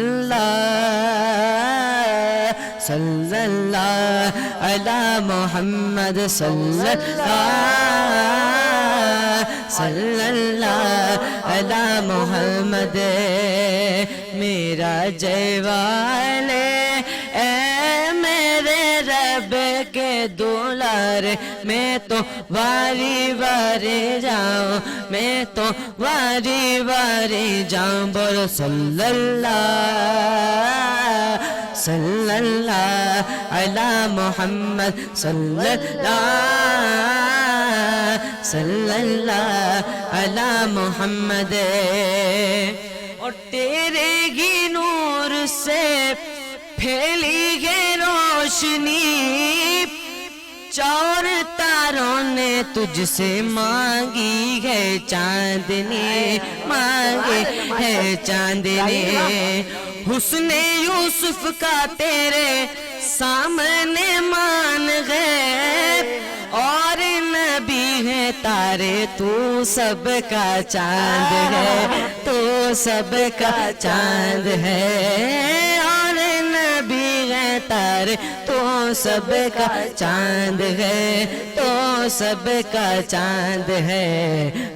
اللہ علی محمد, صلی اللہ علی محمد. معراج والے اے میرے رب کے دولار, میں تو واری واری جاؤں, میں تو واری واری جاؤں. بولو صلی اللہ علی محمد, صلی اللہ علی محمد. اور تیرے ہی نور سے پھیلی ہے روشنی, چار تاروں نے تجھ سے مانگی ہے چاندنی, مانگی ہے چاندنی. حسن یوسف کا تیرے سامنے مان گئے, اور نبی ہے تارے, تو سب کا چاند ہے, تو سب کا چاند ہے. اور نبی ہے تارے, تو سب کا چاند ہے, تو سب کا چاند ہے.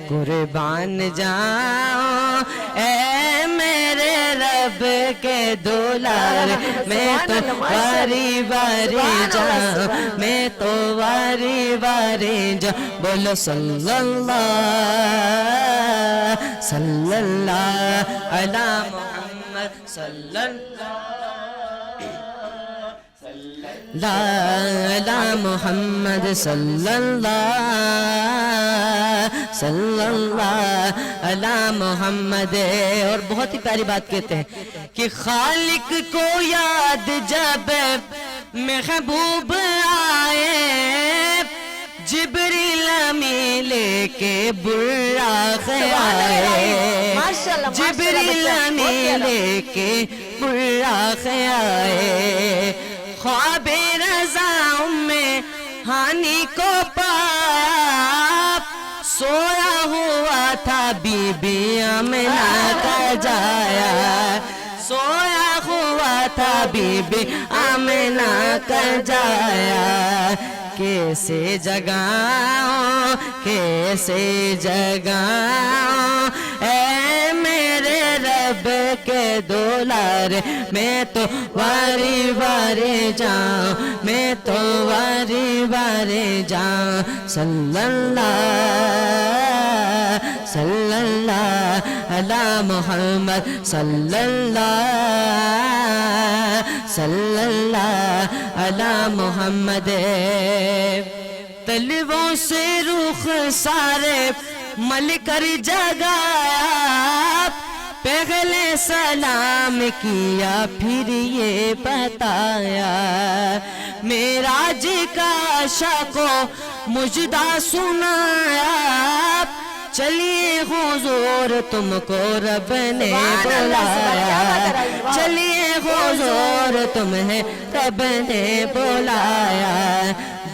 قربان جاؤں اے میرے رب رب کے دولار میں تو واری واری جاؤں میں تو واری واری جاؤں بولو صلی اللہ علی محمد صلی اللہ محمد صلی اللہ علی محمد. اور بہت ہی پیاری بات کہتے ہیں کہ خالق کو یاد جب محبوب آئے جبریل امین لے کے براق آئے جبریل امین لے کے براق آئے خواب رضا میں ہانی کو پایا سویا ہوا تھا بی بی آمنہ کا جایا سویا ہوا تھا بی بی آمنہ کا جایا کیسے جگاؤں کیسے جگاؤں اے میرے رب کے دولار میں تو واری واری جاؤں میں تو واری واری جاؤں صلی اللہ علی محمد صلی اللہ علی محمد. تلووں سے رخ سارے مل کر جگایا پہلے سلام کیا پھر یہ بتایا معراج کا شاہ کو مجدہ سنایا چلیے حضور تم کو رب نے بلایا چلیے حضور تمہیں رب نے بلایا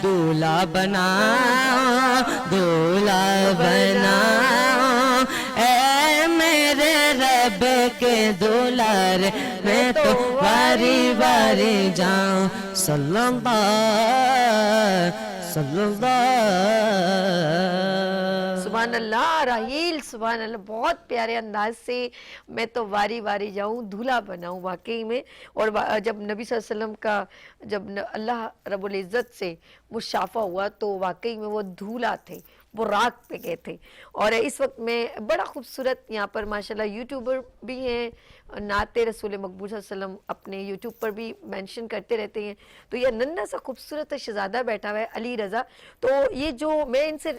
دولہا بناؤ دولہا بناؤ اے میرے رب کے دولار میں تو واری واری جاؤں صلی اللہ سبحان اللہ راہیل سبحان اللہ بہت پیارے انداز سے میں تو واری واری جاؤں دھولا بناؤں واقعی میں. اور جب نبی صلی اللہ علیہ وسلم کا جب اللہ رب العزت سے مشافہ ہوا تو واقعی میں وہ دھولا تھے وہ راک پہ گئے تھے. اور اس وقت میں بڑا خوبصورت یہاں پر ماشاءاللہ یوٹیوبر بھی ہیں نعت رسول مقبول صلی اللہ علیہ وسلم اپنے یوٹیوب پر بھی مینشن کرتے رہتے ہیں. تو یہ ننھا سا خوبصورت شہزادہ بیٹھا ہوا ہے علی رضا. تو یہ جو میں ان سے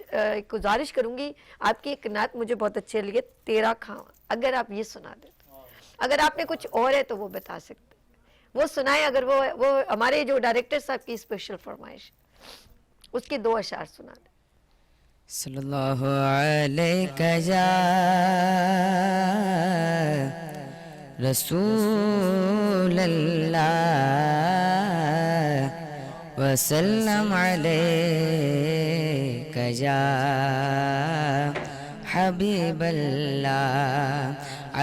گزارش کروں گی آپ کی ایک نعت مجھے بہت اچھے لگے تیرا کھاواں اگر آپ یہ سنا دیں تو اگر آپ نے کچھ اور ہے تو وہ بتا سکتے وہ سنائیں اگر وہ ہمارے جو ڈائریکٹر صاحب کی اسپیشل فرمائش اس کے 2 اشعار سنا دیں. صلی اللہ علیہ یا رسول اللہ وسلم علیک یا حبیب اللہ.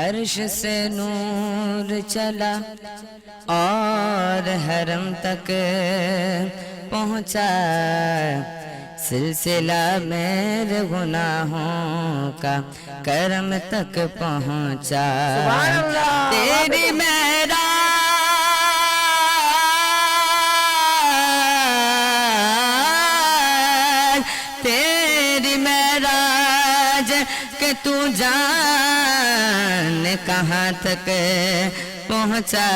عرش سے نور چلا اور حرم تک پہنچا سلسلہ میرے گناہوں کا کرم تک پہنچا تیری معراج کہ تو جان کہاں تک پہنچا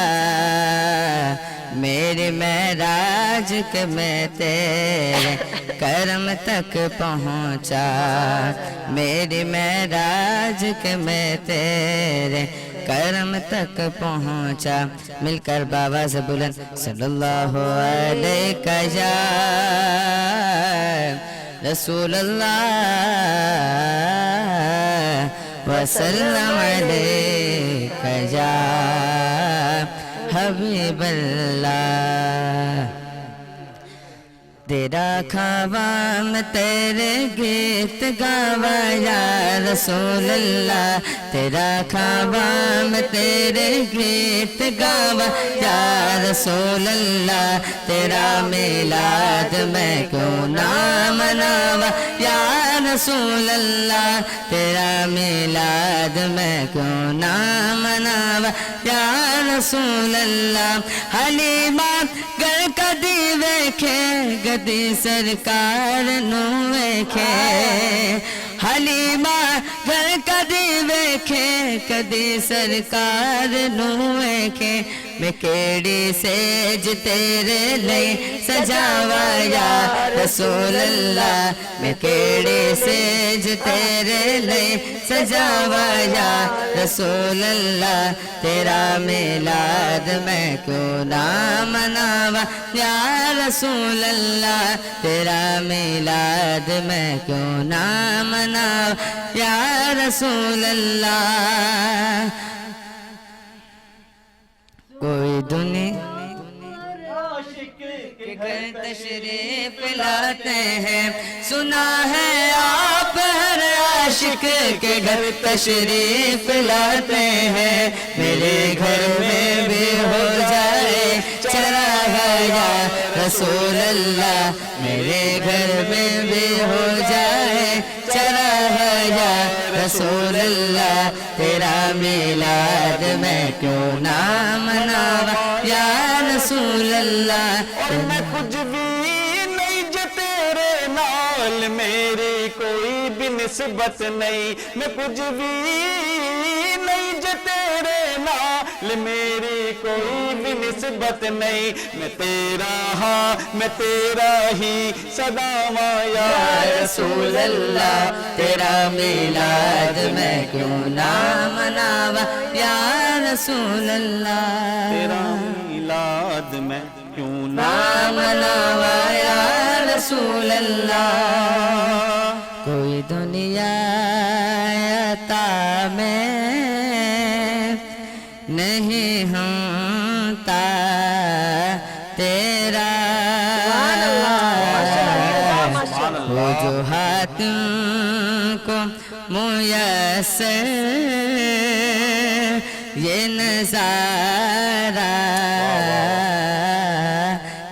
میرے معراج کہ میں تیرے کرم تک پہنچا میرے معراج کہ میں تیرے کرم تک پہنچا. مل کر بابا سے بلند صلی اللہ علیہ یا رسول اللہ وسلم علیک یا حبیب اللہ. تیرا کھاواں میں تیرے گیت گاوا یا رسول اللہ تیرا کھاوا میں تیرے گیت گاوا یا رسول اللہ تیرا میلاد میں کیوں نہ مناوا یا رسول اللہ تیرا میلاد میں کیوں نہ مناوا یا رسول اللہ حلیمہ گر کدی ویکھے گدی سرکار نو ویکھے حلیمہ گر کدی ویکھے کدی سرکار نو ویکھے میں کیڑی سیج تیرے لئی سجاوا یا رسول اللہ میں کیڑی سیج تیرے لئی سجاوا یا رسول اللہ تیرا میلاد میں کیوں نہ مناوا یا رسول اللہ تیرا میلاد میں کیوں نہ مناوا یا رسول اللہ کوئی دنیا کے گھر تشریف لاتے ہیں سنا ہے آپ ہر عاشق کے گھر تشریف لاتے ہیں میرے گھر میں بھی ہو جائے چراغا یا رسول اللہ میرے گھر میں بھی ہو جائے چراغا یا رسول اللہ تیرا میلاد میں کیوں نہ مناوا یا رسول اللہ اور میں کچھ بھی نہیں جو تیرے نال میری کوئی بھی نسبت نہیں میں کچھ بھی نہیں جو تیرے نال میری کوئی بھی نسبت نہیں میں تیرا ہاں میں تیرا ہی صداواں یا رسول اللہ تیرا میلاد میں کیوں نہ مناوا یا رسول اللہ تیرا میلاد میں کیوں نہ مناوا یا رسول اللہ کوئی دنیا عطا میں نہیں ہوتا تیرا وہ جو ہاتھ کو میسر یہ نظارہ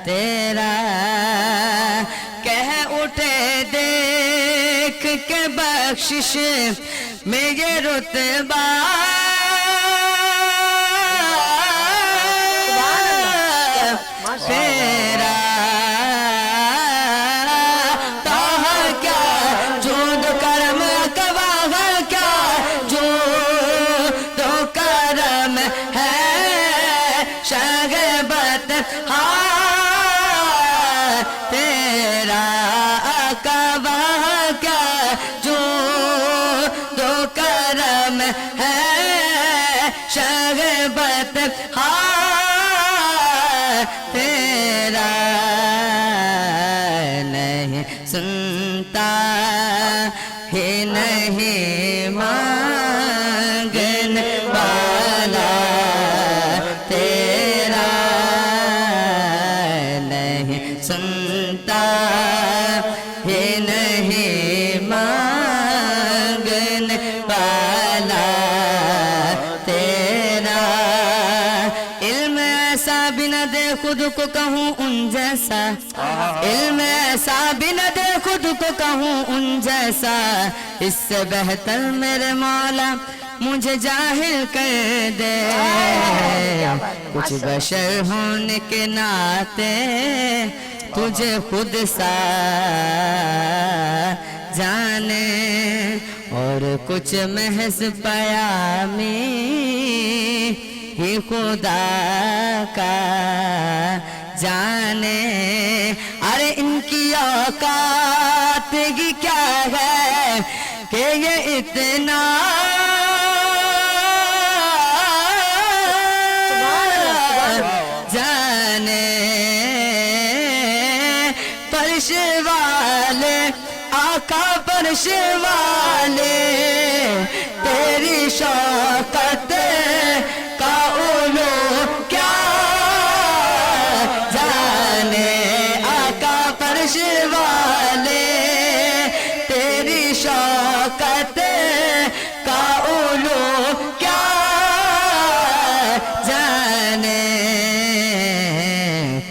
تیرا کہہ اٹھے دیکھ کے بخشش میں یہ رتبہ تیرا تاہا کیا جود کرم کواہ کیا جود و کرم ہے شاغبت تیرا کواہ کیا جود و کرم ہے شاغبت تیرا نہیں سنتا ہی نہیں مانگنے والا تیرا نہیں سنتا ہی نہیں مانگنے والا تیرا علم ایسا بھی نہ دے خود کو کہوں ان جیسا علم ایسا بھی نہ دے خود کو کہوں ان جیسا اس سے بہتر میرے مولا مجھے جاہل کر دے کچھ بشر ہونے کے ناطے تجھے خود سا جانے اور کچھ محض پیامی ہی خدا کا جانے ارے ان کی اوقات کی کیا ہے کہ یہ اتنا جانے فرش والے آقا فرش والے تیری شوکت کا علو کیا جانے آقا فرش والے تیری شوکت کا علو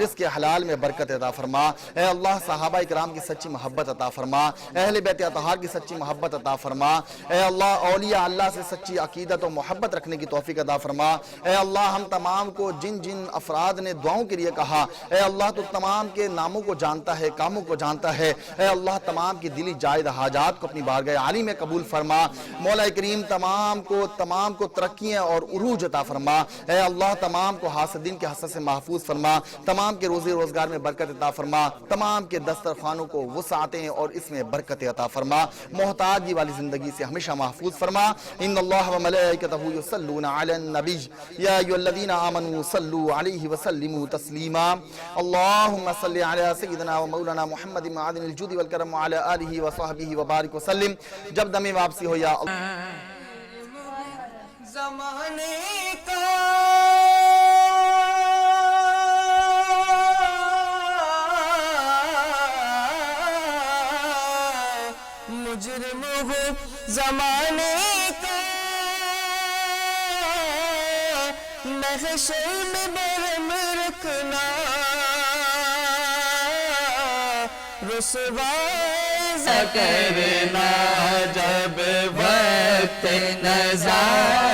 رزق حلال میں برکت عطا فرما، اے اللہ صحابہ اکرام کی سچی محبت عطا فرما، اہل بیت اطہار کی سچی محبت عطا فرما، اے اللہ اولیاء اللہ سے سچی عقیدت و محبت رکھنے کی توفیق عطا فرما، اے اللہ ہم تمام کو جن جن افراد نے دعاؤں کے لیے کہا، اے اللہ تو تمام کے ناموں کو جانتا ہے، کاموں کو جانتا ہے، اے اللہ تمام کی دلی جائز حاجات کو اپنی بارگاہ عالی میں قبول فرما، مولا کریم تمام کو ترقیاں اور عروج عطا فرما، اے اللہ تمام کو حاسدین کے حسد سے محفوظ فرما، تمام کے روزی روزگار میں برکت عطا فرما، تمام کے دسترخوانوں کو وسعتیں اور اس میں برکت عطا فرما، محتاجی والی زندگی سے ہمیشہ محفوظ فرما۔ ان اللہ و ملائکتہ یصلون علی النبی یا ایھا الذین آمنوا صلوا علیہ وسلموا تسلیما، اللہم صل علی سیدنا و مولانا محمد معدن الجود والکرم وعلی آلہ وصحبہ وبارک وسلم۔ جب دم واپسی ہو یا زمانے کا مجرم ہوں، زمانے کا محشر میں برم رکھنا، رسوا کرنا جب وقت نظر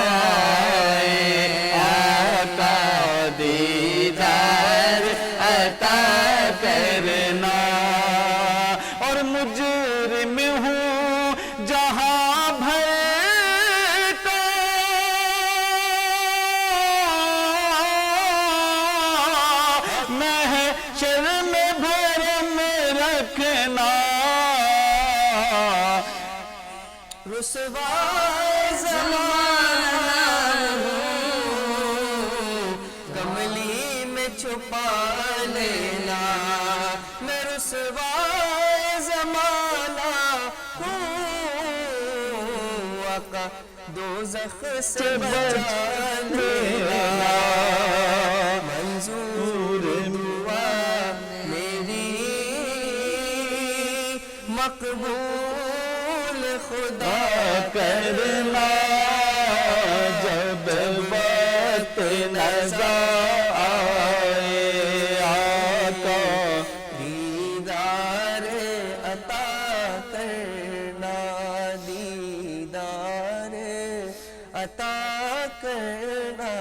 آئے، آقا دیدار عطا کرنا، اور مجرم ہوں جہاں بھر کا، محشر میں بھرم رکھنا، رسوا زمانہ ہوں، کملی میں چھپا لینا، میں رسوا زمانہ ہوں، آقا دوزخ سے بچا لینا، منظور دعا میری مقبول خدا کرنا، جب وقت نظر آئے، آقا دیدار عطا کرنا، دیدار عطا کرنا۔